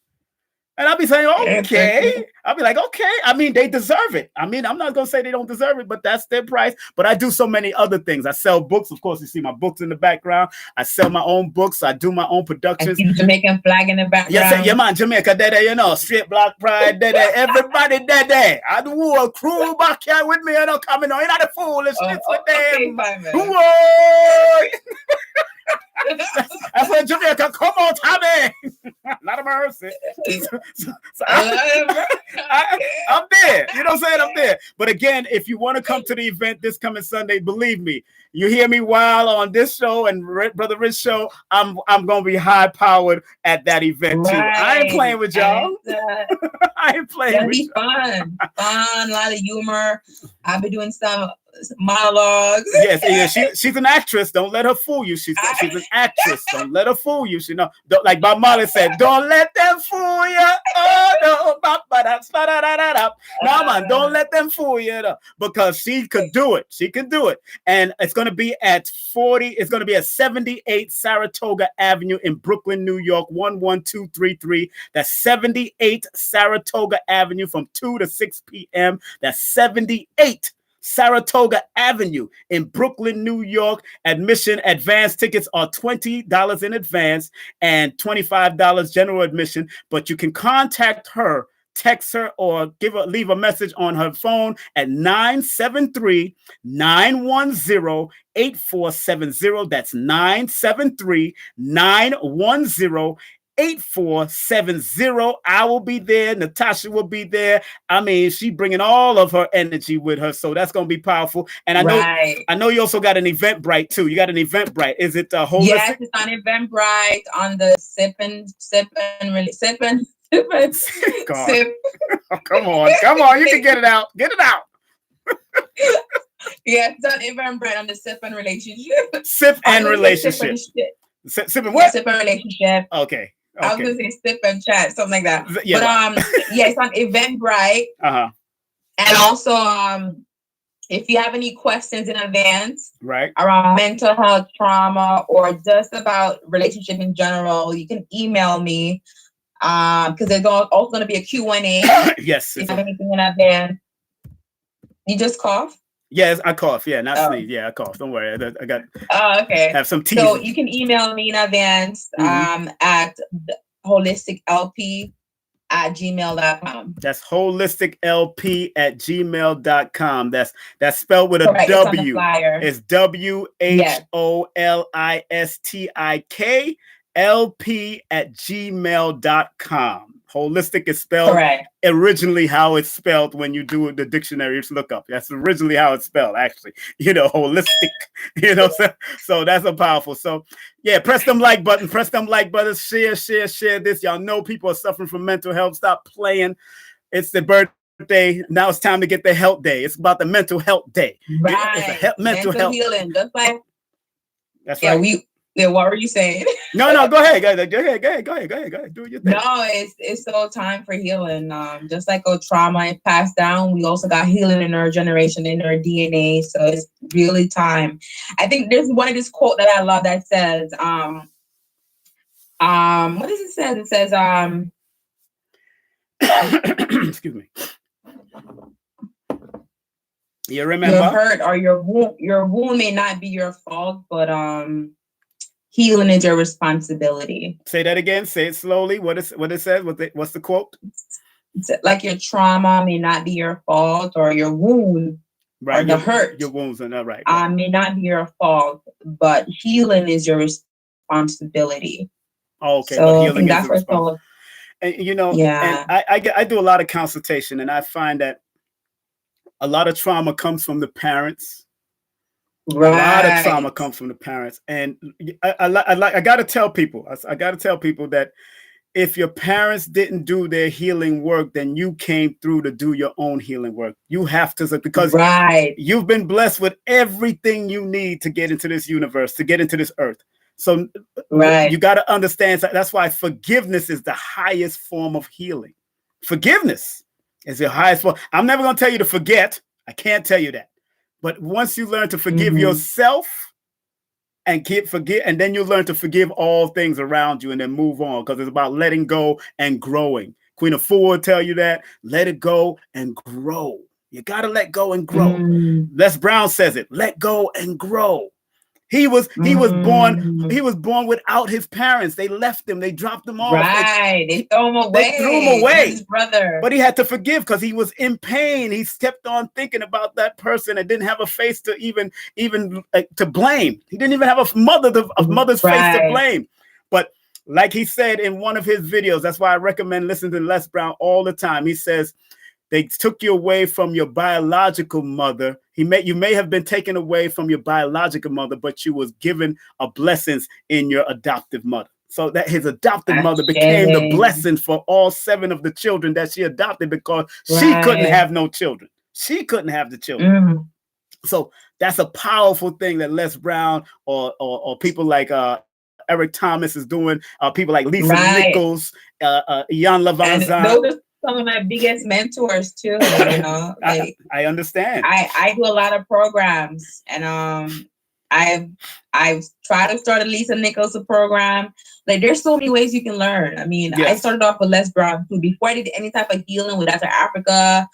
And I'll be saying, okay. I'll be like, okay. I mean, they deserve it. I mean, I'm not going to say they don't deserve it, but that's their price. But I do so many other things. I sell books. Of course, you see my books in the background. I sell my own books. I do my own productions. I see the Jamaican flag in the background. Yes, yeah, man, Jamaica, there, you know, straight black pride, there, everybody there. I do a crew back here with me, you know, coming on. You know, the foolishness with them. Whoa! That's what Jamaica, come on, Tommy. Not a mercy. I'm there. You know what I'm saying? I'm there. But again, if you want to come to the event this coming Sunday, believe me, you hear me while on this show and Brother Rich show, I'm going to be high powered at that event too. I ain't playing with y'all. I ain't playing with y'all. Fun, a lot of humor. I'll be doing some monologues. Yes, she's an actress. Don't let her fool you. She's an actress. Don't let her fool you. She know, like Bob Marley said, don't let them fool you. Oh no, no man, don't let them fool you because she could do it. She can do it, and it's going to be at 40. It's going to be at 78 Saratoga Avenue in Brooklyn, New York, 11233. That's 78 Saratoga Avenue from 2 to 6 p.m. That's 78. Saratoga Avenue in Brooklyn, New York. Admission advance tickets are $20 in advance and $25 general admission, but you can contact her, text her, or leave a message on her phone at 973-910-8470. That's 973-910-8470. I will be there. Natasha will be there. I mean, she bringing all of her energy with her, so that's going to be powerful. And I know you also got an Eventbrite too. You got an Eventbrite. Is it holistic? Yes, it's on Eventbrite on the sip. Oh, come on. You can get it out. Get it out. Yeah, it's on Eventbrite on the sip and relationship. Sip and relationship. Sip and what? Sip and relationship. Okay. I was gonna say sip and chat, something like that. Yeah. But yeah, it's on Eventbrite. And also, if you have any questions in advance, right, around mental health, trauma, or just about relationship in general, you can email me. Because there's also going to be a Q&A. Yes. If you have anything in advance. You just cough? Yes, I cough. Yeah, not sneeze. Yeah, I cough. Don't worry. I got. Oh, okay. Have some tea. So you can email me in advance at holisticlp@gmail.com. That's holisticlp@gmail.com. That's spelled with a correct. W. It's WHOLISTIKLP@gmail.com. Holistic is spelled correct. Originally how it's spelled when you do the dictionary lookup. That's originally how it's spelled, actually. You know, holistic. You know, so that's a powerful. So yeah, press them like buttons. Share this. Y'all know people are suffering from mental health. Stop playing. It's the birthday. Now it's time to get the health day. It's about the mental health day. Right. It's a mental health healing. Just like That's Yeah, right. what were you saying? No, go ahead. Go ahead. Do your thing. No, it's still time for healing. Just like a trauma is passed down, we also got healing in our generation, in our DNA. So it's really time. I think there's one of this quote that I love that says, what does it say? It says, excuse me. You remember? Your hurt or your wound may not be your fault, but healing is your responsibility. Say that again. Say it slowly. What it says? What's the quote? Like your trauma may not be your fault, or your wound, right? Or the hurt. Your wounds are not right. May not be your fault, but healing is your responsibility. Oh, okay. So but I think that's what it's called. And you know, yeah. And I do a lot of consultation, and I find that a lot of trauma comes from the parents. Right. A lot of trauma comes from the parents, and I got to tell people. I got to tell people that if your parents didn't do their healing work, then you came through to do your own healing work. You have to, because you've been blessed with everything you need to get into this universe, to get into this earth. So you got to understand. That's why forgiveness is the highest form of healing. Forgiveness is the highest form. I'm never going to tell you to forget. I can't tell you that. But once you learn to forgive yourself and forget, and then you learn to forgive all things around you and then move on, because it's about letting go and growing. Queen of Four will tell you that. Let it go and grow. You got to let go and grow. Les Brown says it. Let go and grow. He was born without his parents. They left him. They dropped him off. They threw him away. They threw him away. His brother. But he had to forgive because he was in pain. He kept on thinking about that person and didn't have a face to even to blame. He didn't even have a mother's face to blame. But like he said in one of his videos, that's why I recommend listening to Les Brown all the time. He says, they took you away from your biological mother. You may have been taken away from your biological mother, but you was given a blessings in your adoptive mother. So that his adoptive mother became the blessing for all 7 of the children that she adopted, because she couldn't have no children. She couldn't have the children. So that's a powerful thing that Les Brown or people like Eric Thomas is doing. People like Lisa Nichols, Jan Levanzan. Some of my biggest mentors too, you know. Like, I understand. I do a lot of programs, and I've tried to start a Lisa Nichols program. Like, there's so many ways you can learn. I mean, I started off with Les Brown too. Before I did any type of healing with After Africa,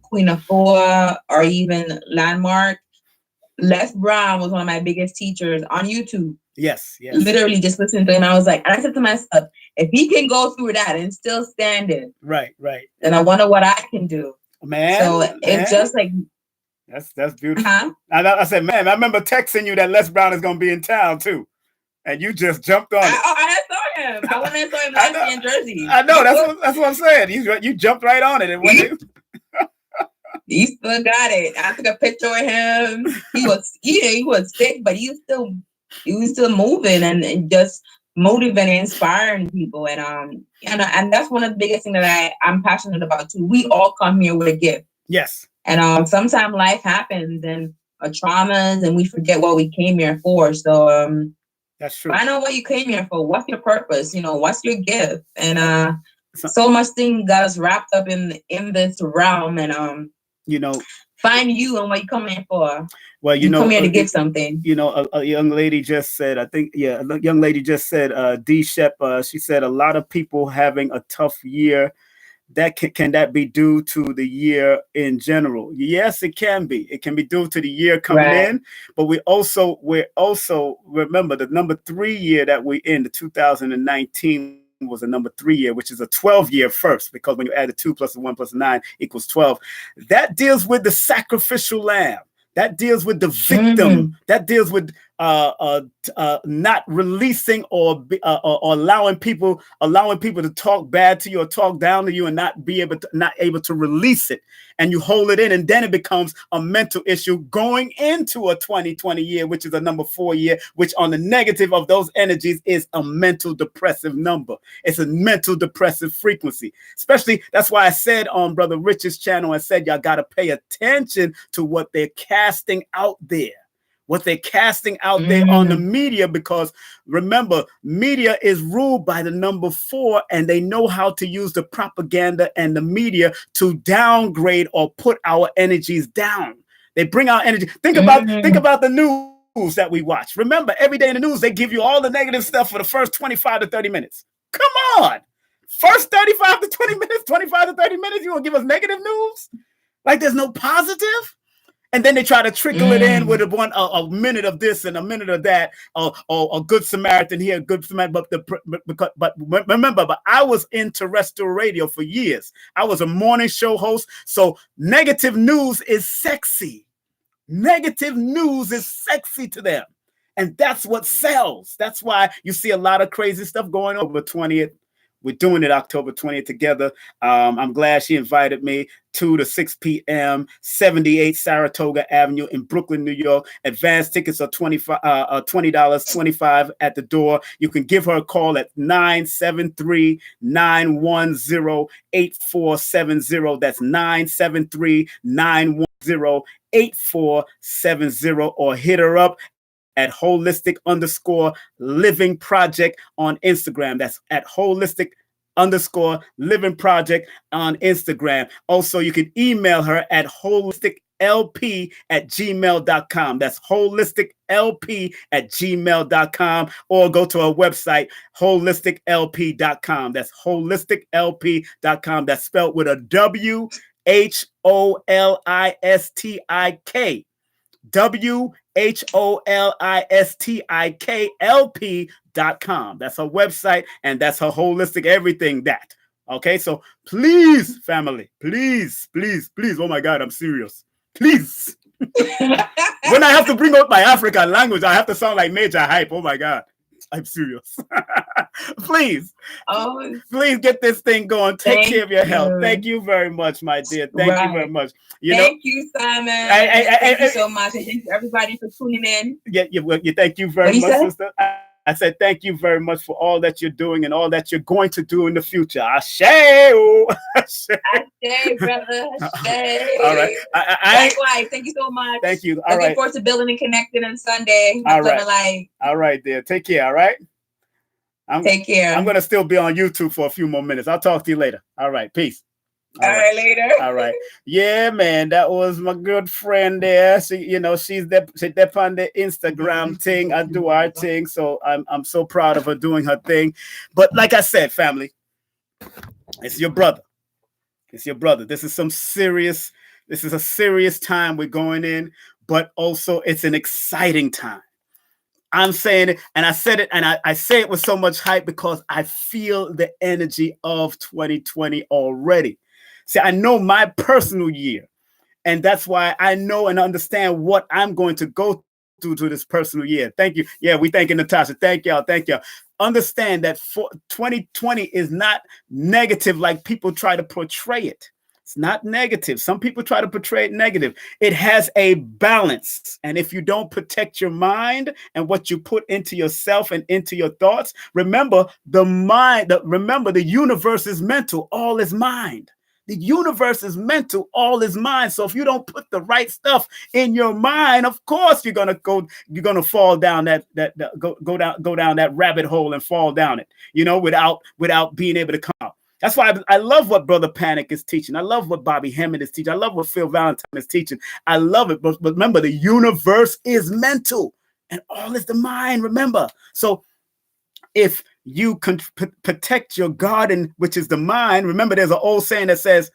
Queen of Four, or even Landmark, Les Brown was one of my biggest teachers on YouTube. Yes. Literally just listening to him. I was like, and I said to myself, if he can go through that and still standing, right, then I wonder what I can do. Man. So it's just like, that's beautiful. I said, man, I remember texting you that Les Brown is going to be in town too, and you just jumped on it. I saw him. I went and saw him last year in Jersey. I know. That's what I'm saying. You jumped right on it, and when he still got it. I took a picture of him. He was sick, but he was still moving and just motivating, inspiring people. And that's one of the biggest things that I'm passionate about too. We all come here with a gift. Yes. And sometimes life happens and traumas, and we forget what we came here for. So that's true. Find out what you came here for. What's your purpose? You know, what's your gift? And so much thing got us wrapped up in this realm. And you know, find you and what you come in for. Well, you know, come here to give something. You know, a young lady just said, a young lady just said, D. Shep, she said a lot of people having a tough year. That can that be due to the year in general? Yes, it can be. It can be due to the year coming in, but we're also remember the number 3 year that we're in, the 2019 was a number 3 year, which is a 12-year first, because when you add the 2 plus the 1 plus 9 equals 12. That deals with the sacrificial lamb. That deals with the victim. That deals with not releasing or allowing people to talk bad to you or talk down to you and not able to release it, and you hold it in, and then it becomes a mental issue going into a 2020 year, which is a number 4 year, which on the negative of those energies is a mental depressive number. It's a mental depressive frequency. Especially, that's why I said on Brother Rich's channel, I said y'all got to pay attention to what they're casting out there. what they're casting out there on the media, because remember, media is ruled by the number 4, and they know how to use the propaganda and the media to downgrade or put our energies down. They bring our energy. Think about the news that we watch. Remember, every day in the news, they give you all the negative stuff for the first 25 to 30 minutes. Come on. First 35 to 20 minutes, 25 to 30 minutes, you want to give us negative news? Like there's no positive? And then they try to trickle it in with a minute of this and a minute of that, or a good Samaritan here, good Samaritan. But remember, I was in terrestrial radio for years. I was a morning show host. So negative news is sexy. Negative news is sexy to them. And that's what sells. That's why you see a lot of crazy stuff going on. Over 20th. We're doing it October 20th together. I'm glad she invited me. 2 to 6 p.m., 78 Saratoga Avenue in Brooklyn, New York. Advance tickets are $20, 25 at the door. You can give her a call at 973-910-8470. That's 973-910-8470, or hit her up at holistic_living project on Instagram. That's at holistic_living project on Instagram. Also, you can email her at holisticlp@gmail.com. That's holisticlp@gmail.com, or go to our website, holisticlp.com. That's holisticlp.com. That's spelled with a WHOLISTIK. WHOLISTIKLP.com. That's her website, and that's her holistic everything that. Okay, so please, family, please. Oh my God, I'm serious. Please. When I have to bring out my African language, I have to sound like Major Hype. Oh my God, I'm serious. Please get this thing going. Take care of your health. Thank you very much, my dear. Thank you very much. Thank you, Simon. Thank you so much. And thank you, everybody, for tuning in. Thank you very much, sister. I said thank you very much for all that you're doing and all that you're going to do in the future. Ashe. Ashe, brother. Ashe. All right. Likewise. Thank you so much. Thank you. Looking forward to building and connecting on Sunday. All right. All right, dear. Take care. All right. Take care. I'm going to still be on YouTube for a few more minutes. I'll talk to you later. All right. Peace. All right, later. All right. Yeah, man. That was my good friend there. She's there on the Instagram thing. I do our thing. So I'm so proud of her doing her thing. But like I said, family, it's your brother. It's your brother. This is a serious time we're going in, but also it's an exciting time. I'm saying it, and I said it, and I say it with so much hype because I feel the energy of 2020 already. See, I know my personal year, and that's why I know and understand what I'm going to go through to this personal year. Thank you. Yeah, we thanking Natasha. Thank y'all. Thank y'all. Understand that 2020 is not negative like people try to portray it. It's not negative. Some people try to portray it negative. It has a balance. And if you don't protect your mind and what you put into yourself and into your thoughts, remember the universe is mental. All is mind. The universe is mental, all is mind. So if you don't put the right stuff in your mind, of course you're gonna fall down go down that rabbit hole and fall down it, without being able to come out. That's why I love what Brother Panic is teaching. I love what Bobby Hammond is teaching. I love what Phil Valentine is teaching. I love it. But remember, the universe is mental and all is the mind. Remember. So if you can protect your garden, which is the mind. Remember, there's an old saying that says,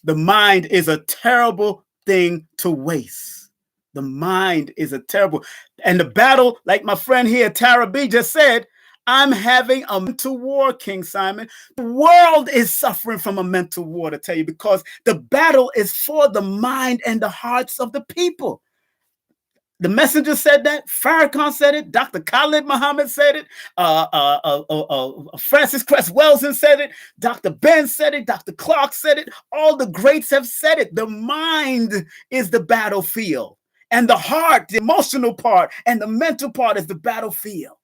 the mind is a terrible thing to waste. The mind is a terrible. And the battle, like my friend here, Tara B, just said, I'm having a mental war, King Simon. The world is suffering from a mental war, to tell you, because the battle is for the mind and the hearts of the people. The messenger said that. Farrakhan said it. Dr. Khalid Muhammad said it. Francis Cress Welsing said it. Dr. Ben said it. Dr. Clark said it. All the greats have said it. The mind is the battlefield. And the heart, the emotional part, and the mental part is the battlefield.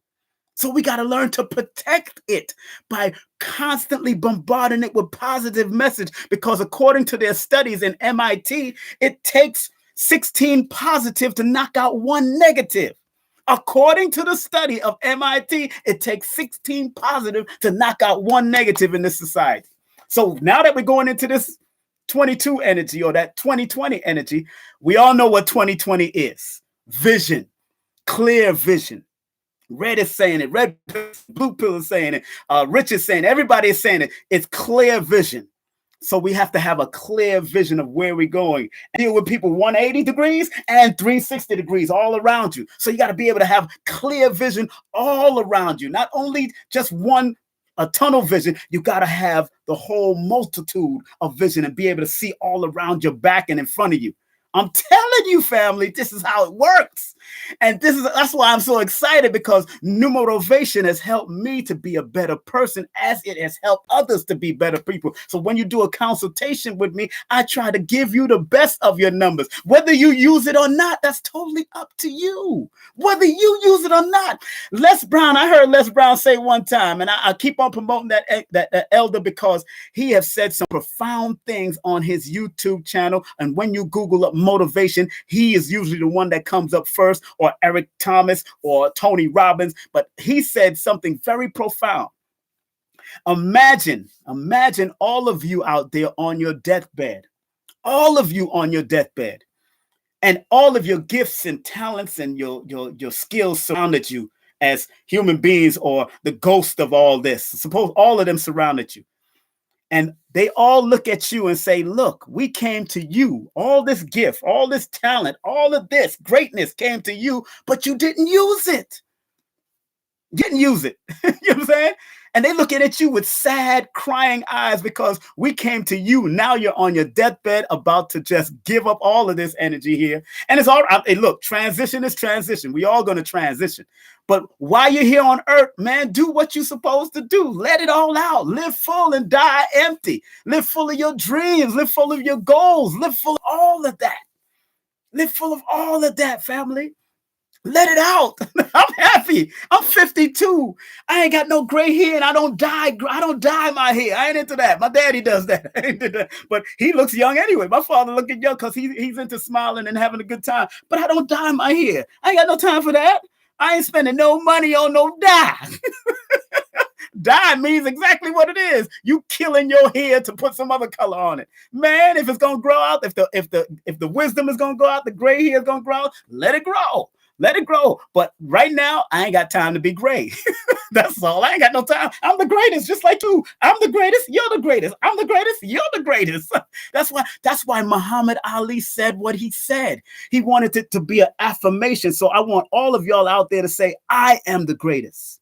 So we got to learn to protect it by constantly bombarding it with positive message. Because according to their studies in MIT, it takes 16 positive to knock out 1 negative. According to the study of MIT, it takes 16 positive to knock out 1 negative in this society. So now that we're going into this 22 energy or that 2020 energy, we all know what 2020 is. Vision, clear vision. Red is saying it. Red, blue pill is saying it. Rich is saying it. Everybody is saying it. It's clear vision. So we have to have a clear vision of where we're going. And deal with people 180 degrees and 360 degrees all around you. So you got to be able to have clear vision all around you. Not only just a tunnel vision, you got to have the whole multitude of vision and be able to see all around your back and in front of you. I'm telling you, family, this is how it works. And that's why I'm so excited, because Numerovation has helped me to be a better person, as it has helped others to be better people. So when you do a consultation with me, I try to give you the best of your numbers. Whether you use it or not, that's totally up to you. Whether you use it or not. Les Brown, I heard Les Brown say one time, and I keep on promoting that elder, because he has said some profound things on his YouTube channel. And when you Google up motivation, he is usually the one that comes up first, or Eric Thomas or Tony Robbins. But he said something very profound. Imagine all of you out there on your deathbed, all of you on your deathbed, and all of your gifts and talents and your skills surrounded you as human beings, or the ghost of all this. Suppose all of them surrounded you. And they all look at you and say, look, we came to you. All this gift, all this talent, all of this greatness came to you, but you didn't use it. You didn't use it. You know what I'm saying? And they looking at you with sad, crying eyes, because we came to you. Now you're on your deathbed, about to just give up all of this energy here. And it's all right. Hey, look, transition is transition. We all going to transition. But while you're here on earth, man, do what you're supposed to do. Let it all out. Live full and die empty. Live full of your dreams. Live full of your goals. Live full of all of that. Live full of all of that, family. Let it out. I'm happy. I'm 52. I ain't got no gray hair, and I don't dye my hair. I ain't into that. My daddy does that. But he looks young anyway. My father looking young because he's into smiling and having a good time. But I don't dye my hair. I ain't got no time for that. I ain't spending no money on no dye. Dye means exactly what it is. You killing your hair to put some other color on it. Man, if it's gonna grow out, if the wisdom is gonna go out, the gray hair is gonna grow out, let it grow. Let it grow. But right now, I ain't got time to be gray. That's all. I ain't got no time. I'm the greatest, just like you. I'm the greatest. You're the greatest. I'm the greatest. You're the greatest. That's why Muhammad Ali said what he said. He wanted it to be an affirmation. So I want all of y'all out there to say, I am the greatest.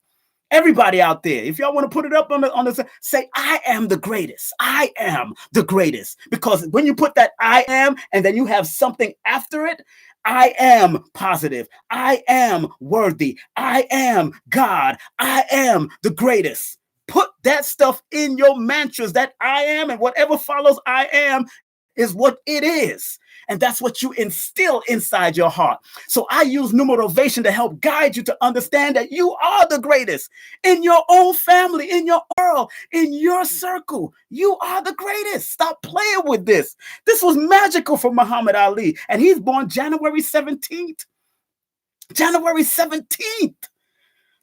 Everybody out there, if y'all want to put it up on the say, I am the greatest. I am the greatest. Because when you put that I am, and then you have something after it, I am positive. I am worthy. I am God. I am the greatest. Put that stuff in your mantras, that I am, and whatever follows I am is what it is. And that's what you instill inside your heart. So I use Numerovation to help guide you to understand that you are the greatest in your own family, in your world, in your circle. You are the greatest. Stop playing with this. This was magical for Muhammad Ali. And he's born January 17th. January 17th.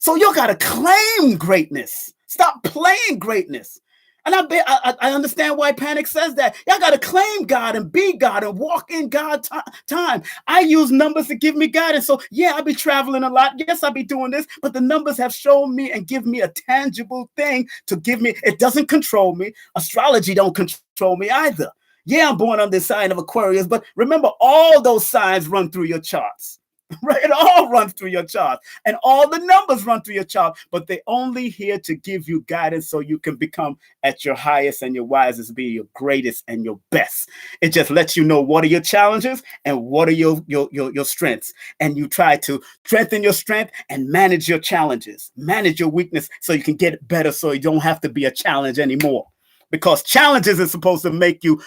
So you got to claim greatness. Stop playing greatness. And I understand why Panic says that. Y'all got to claim God and be God and walk in God's time. I use numbers to give me guidance. So yeah, I'll be traveling a lot. Yes, I'll be doing this. But the numbers have shown me and give me a tangible thing to give me. It doesn't control me. Astrology don't control me either. Yeah, I'm born on the sign of Aquarius. But remember, all those signs run through your charts. Right? It all runs through your chart, and all the numbers run through your chart, but they're only here to give you guidance so you can become at your highest and your wisest, be your greatest and your best. It just lets you know what are your challenges and what are your strengths. And you try to strengthen your strength and manage your challenges, manage your weakness so you can get better, so you don't have to be a challenge anymore. Because challenges is supposed to make you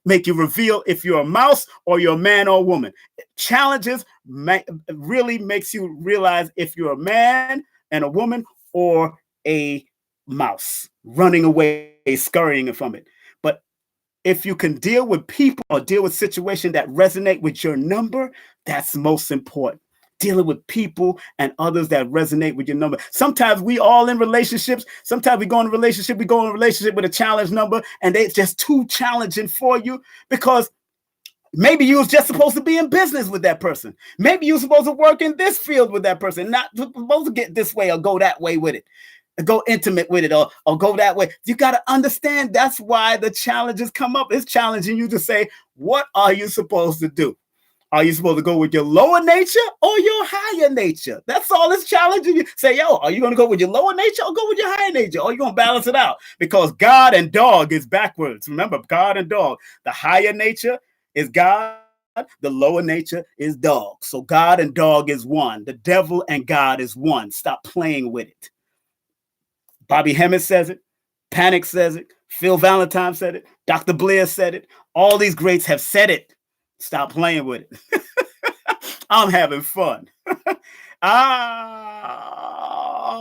reveal if you're a mouse or you're a man or a woman. Challenges really makes you realize if you're a man and a woman or a mouse running away, scurrying from it. But If you can deal with people or deal with situations that resonate with your number, that's most important. Dealing with people and others that resonate with your number. Sometimes we all in relationships. Sometimes we go in a relationship with a challenge number, and it's just too challenging for you because maybe you was just supposed to be in business with that person. Maybe you were supposed to work in this field with that person, not supposed to get this way or go that way with it. Go intimate with it or go that way. You got to understand that's why the challenges come up. It's challenging you to say, what are you supposed to do? Are you supposed to go with your lower nature or your higher nature? That's all it's challenging you. Say, yo, are you going to go with your lower nature or go with your higher nature? Or are you going to balance it out? Because God and dog is backwards. Remember, God and dog. The higher nature is God. The lower nature is dog. So God and dog is one. The devil and God is one. Stop playing with it. Bobby Hemmett says it. Panic says it. Phil Valentine said it. Dr. Blair said it. All these greats have said it. Stop playing with it. I'm having fun. I'm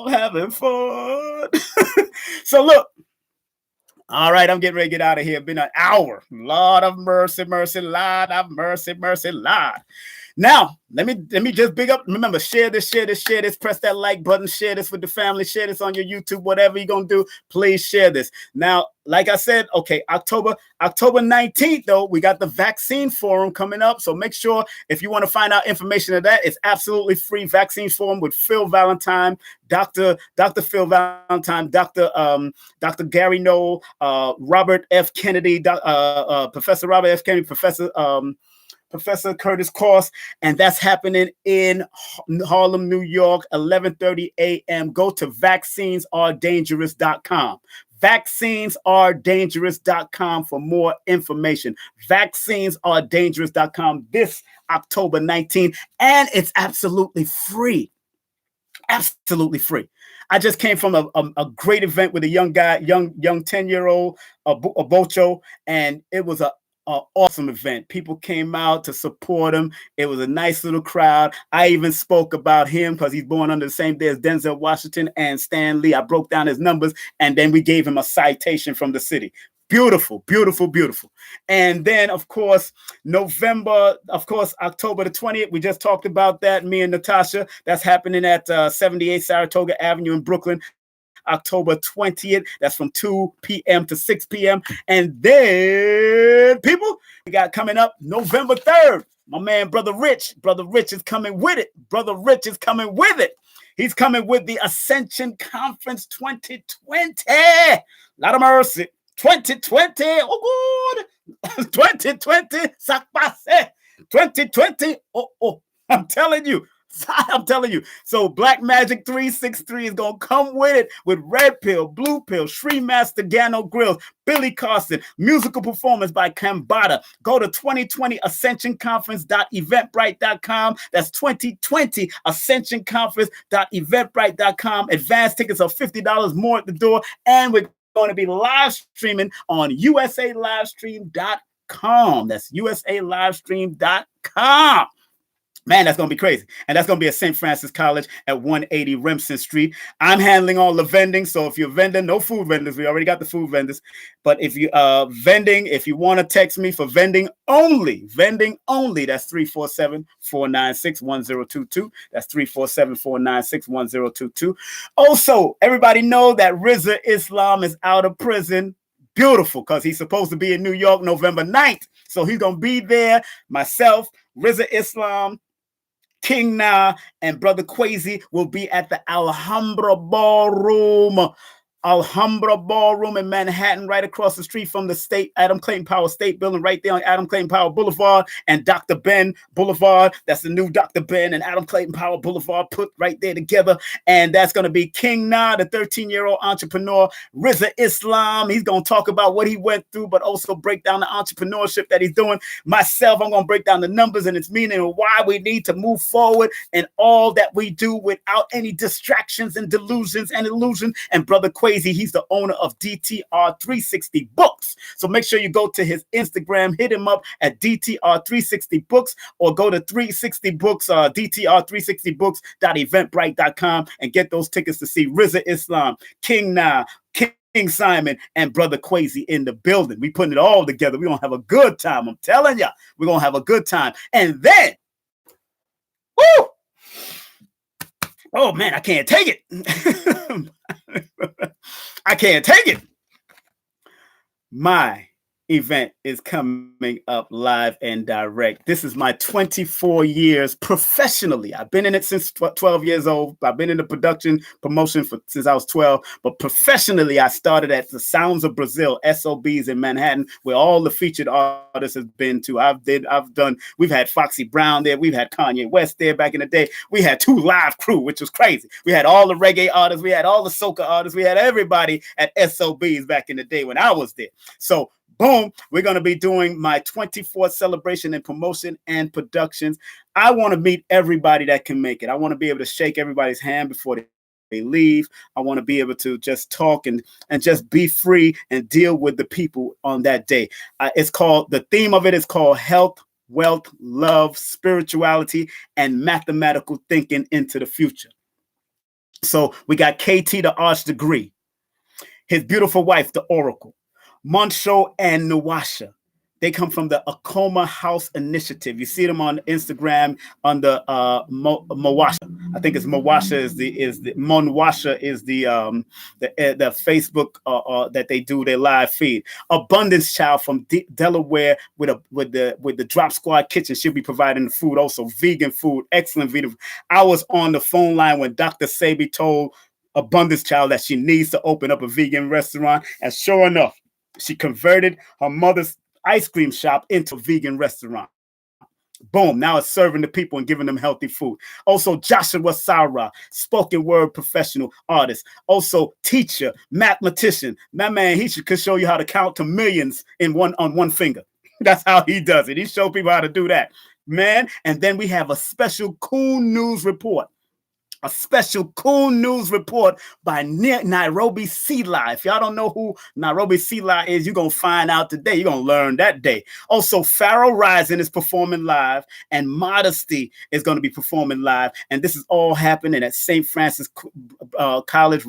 having fun. So look. All right, I'm getting ready to get out of here. Been an hour. Lord of mercy, mercy, Lord of mercy, mercy, Lord. Now, let me just big up. Remember, share this, press that like button, share this with the family, share this on your YouTube, whatever you're going to do, please share this. Now, like I said, okay, October 19th, though, we got the vaccine forum coming up. So make sure if you want to find out information of that, it's absolutely free. Vaccine forum with Phil Valentine, Dr. Phil Valentine, Dr. Gary Knoll, Robert F. Kennedy, Professor Robert F. Kennedy, Professor Curtis Cost, and that's happening in Harlem, New York, 11:30 a.m. Go to vaccinesaredangerous.com. Vaccinesaredangerous.com for more information. Vaccinesaredangerous.com this October 19th, and it's absolutely free. Absolutely free. I just came from a great event with a young guy, young 10-year-old, Bocho, and it was an awesome event. People came out to support him. It was a nice little crowd. I even spoke about him because he's born under the same day as Denzel Washington and Stan Lee. I broke down his numbers, and then we gave him a citation from the city. Beautiful, beautiful, beautiful. And then, of course, October the 20th, we just talked about that, me and Natasha. That's happening at 78 Saratoga Avenue in Brooklyn. October 20th. That's from 2 p.m. to 6 p.m. And then, people, we got coming up November 3rd. My man, Brother Rich. Brother Rich is coming with it. Brother Rich is coming with it. He's coming with the Ascension Conference 2020. Lot of mercy. 2020. Oh, good. 2020. Sakpase. 2020. Oh. I'm telling you. So Black Magic 363 is going to come with it with Red Pill, Blue Pill, Sri Master Gano Grills, Billy Carson, musical performance by Kambada. Go to 2020 ascensionconference.eventbrite.com. That's 2020 ascensionconference.eventbrite.com. Advance tickets are $50 more at the door. And we're going to be live streaming on usalivestream.com. That's usalivestream.com. Man, that's going to be crazy. And that's going to be at St. Francis College at 180 Remsen Street. I'm handling all the vending. So if you're vending, no food vendors. We already got the food vendors. But if you vending, if you want to text me for vending only, that's 347-496-1022. That's 347-496-1022. Also, everybody know that Rizza Islam is out of prison. Beautiful, because he's supposed to be in New York November 9th. So he's going to be there. Myself, Rizza Islam, King Na, and Brother Quasi will be at the Alhambra Ballroom in Manhattan, right across the street from the Adam Clayton Powell State Building, right there on Adam Clayton Powell Boulevard and Dr. Ben Boulevard. That's the new Dr. Ben and Adam Clayton Powell Boulevard put right there together. And that's going to be King Na, the 13-year-old entrepreneur, Rizza Islam. He's going to talk about what he went through, but also break down the entrepreneurship that he's doing. Myself, I'm going to break down the numbers and its meaning and why we need to move forward in all that we do without any distractions and delusions and illusion. And Brother Quasi, he's the owner of DTR 360 Books. So make sure you go to his Instagram, hit him up at DTR 360 Books, or go to 360 Books, DTR 360 Books.eventbrite.com and get those tickets to see Rizza Islam, King Na, King Simon and Brother Quasi in the building. We putting it all together. We're going to have a good time. I'm telling you, we're going to have a good time. And then, woo! Oh, man, I can't take it. I can't take it. My event is coming up live and direct. This is my 24 years professionally. I've been in it since 12 years old. I've been in the promotion since I was 12. But professionally, I started at the Sounds of Brazil, SOBs in Manhattan, where all the featured artists have been to. We've had Foxy Brown there. We've had Kanye West there back in the day. We had 2 live crew, which was crazy. We had all the reggae artists. We had all the soca artists. We had everybody at SOBs back in the day when I was there. So boom, we're going to be doing my 24th celebration and promotion and productions. I want to meet everybody that can make it. I want to be able to shake everybody's hand before they leave. I want to be able to just talk and just be free and deal with the people on that day. The theme of it is called Health, Wealth, Love, Spirituality, and Mathematical Thinking into the Future. So we got KT, the Arch Degree, his beautiful wife, the Oracle, Moncho and Nawasha. They come from the Acoma House Initiative. You see them on Instagram under Mawasha. I think it's Mawasha is the Monwasha is the Facebook that they do their live feed. Abundance Child from Delaware with the Drop Squad Kitchen. She'll be providing the food, also vegan food, excellent vegan food. I was on the phone line when Dr. Sabi told Abundance Child that she needs to open up a vegan restaurant, and sure enough, she converted her mother's ice cream shop into a vegan restaurant. Boom. Now it's serving the people and giving them healthy food. Also, Joshua Sarah, spoken word professional artist. Also, teacher, mathematician. That man, he could show you how to count to millions on one finger. That's how he does it. He showed people how to do that. Man. And then we have a special cool news report. A special cool news report by Nairobi Sila. If y'all don't know who Nairobi Sila is, you're going to find out today. You're going to learn that day. Also, Pharaoh Rising is performing live, and Modesty is going to be performing live. And this is all happening at St. Francis College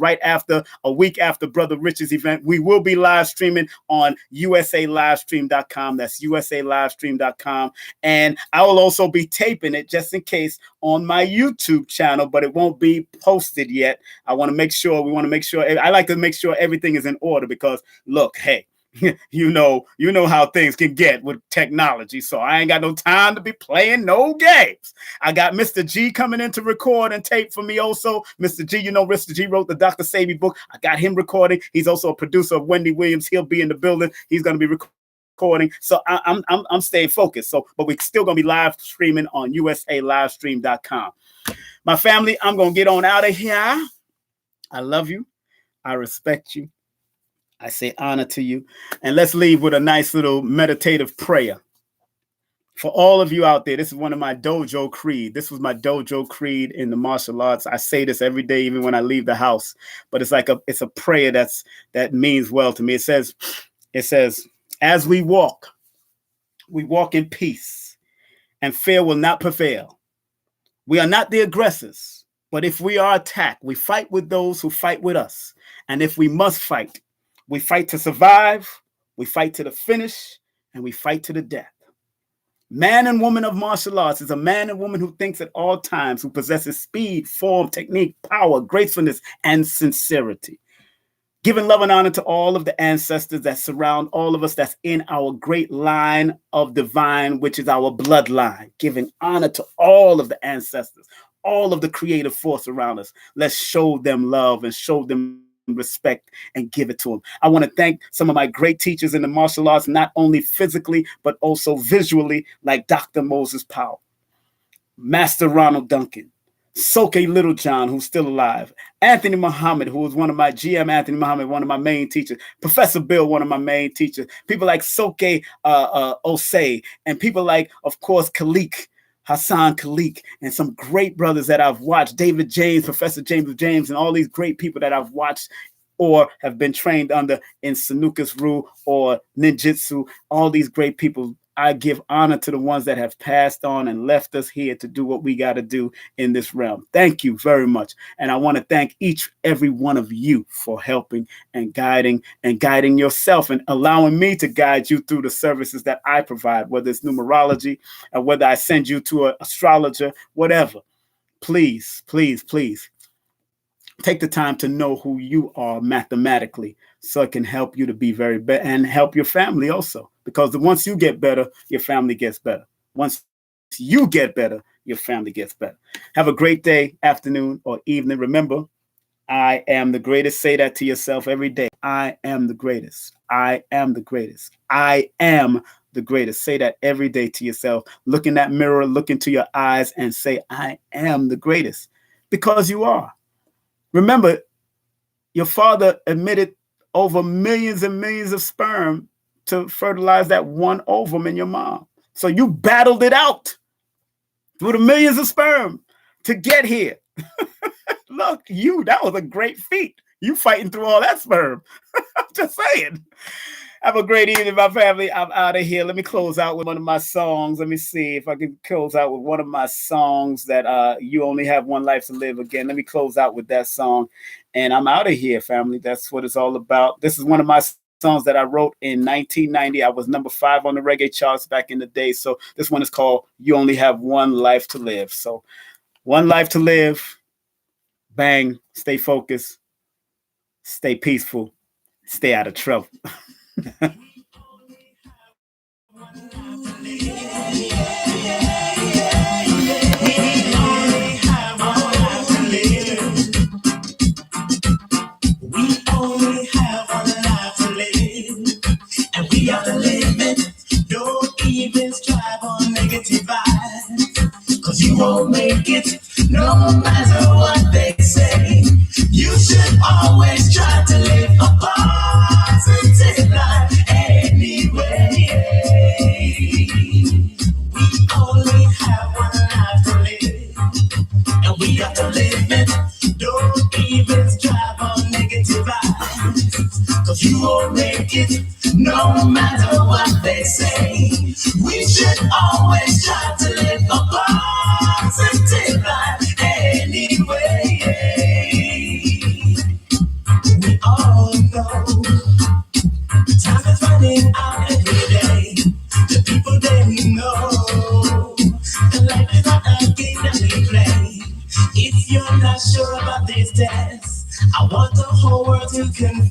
a week after Brother Rich's event. We will be live streaming on usalivestream.com. That's usalivestream.com. And I will also be taping it just in case on my YouTube channel, but it won't be posted yet. I like to make sure everything is in order because look, hey, you know how things can get with technology. So I ain't got no time to be playing no games. I got Mr. G coming in to record and tape for me also. Mr. G, Mr. G wrote the Dr. Sabi book. I got him recording. He's also a producer of Wendy Williams. He'll be in the building. He's going to be recording. So I'm staying focused. But we're still going to be live streaming on usalivestream.com. My family, I'm going to get on out of here. I love you. I respect you. I say honor to you. And let's leave with a nice little meditative prayer. For all of you out there, this is one of my dojo creed. This was my dojo creed in the martial arts. I say this every day, even when I leave the house. But it's a prayer that means well to me. It says, as we walk in peace, and fear will not prevail. We are not the aggressors, but if we are attacked, we fight with those who fight with us. And if we must fight, we fight to survive, we fight to the finish, and we fight to the death. Man and woman of martial arts is a man and woman who thinks at all times, who possesses speed, form, technique, power, gracefulness, and sincerity. Giving love and honor to all of the ancestors that surround all of us that's in our great line of divine, which is our bloodline. Giving honor to all of the ancestors, all of the creative force around us. Let's show them love and show them respect and give it to them. I want to thank some of my great teachers in the martial arts, not only physically, but also visually, like Dr. Moses Powell, Master Ronald Duncan, Soke Littlejohn, who's still alive, Anthony Muhammad, who was one of my main teachers, Professor Bill, one of my main teachers, people like Soke Osei, and people like, of course, Hassan Khalik, and some great brothers that I've watched, David James, Professor James of James, and all these great people that I've watched or have been trained under in Sanuka's Ryu or Ninjutsu, all these great people. I give honor to the ones that have passed on and left us here to do what we got to do in this realm. Thank you very much. And I want to thank every one of you for helping and guiding yourself and allowing me to guide you through the services that I provide, whether it's numerology or whether I send you to an astrologer, whatever. Please, please, please take the time to know who you are mathematically so it can help you to be very better and help your family also. Because once you get better, your family gets better. Once you get better, your family gets better. Have a great day, afternoon, or evening. Remember, I am the greatest. Say that to yourself every day. I am the greatest. I am the greatest. I am the greatest. Say that every day to yourself. Look in that mirror, look into your eyes and say, I am the greatest. Because you are. Remember, your father emitted over millions and millions of sperm to fertilize that one ovum in your mom. So you battled it out through the millions of sperm to get here. Look, that was a great feat. You fighting through all that sperm. I'm just saying. Have a great evening, my family. I'm out of here. Let me close out with one of my songs. Let me see if I can close out with one of my songs that You Only Have One Life to Live Again. Let me close out with that song. And I'm out of here, family. That's what it's all about. This is one of my songs that I wrote in 1990. I was number 5 on the reggae charts back in the day. So this one is called You Only Have One Life to Live. So one life to live. Bang. Stay focused. Stay peaceful. Stay out of trouble. We have to live it. Don't even strive on negative vibes, 'cause you won't make it no matter what they say. You should always try to live a positive life anyway. We only have one life to live, and we got to live it. Don't even strive on negative vibes, 'cause you won't make it no matter what they say. We should always try to live a positive life anyway. We all know time is running out every day. The people they know the life is not a game that we play. If you're not sure about this test, I want the whole world to confess.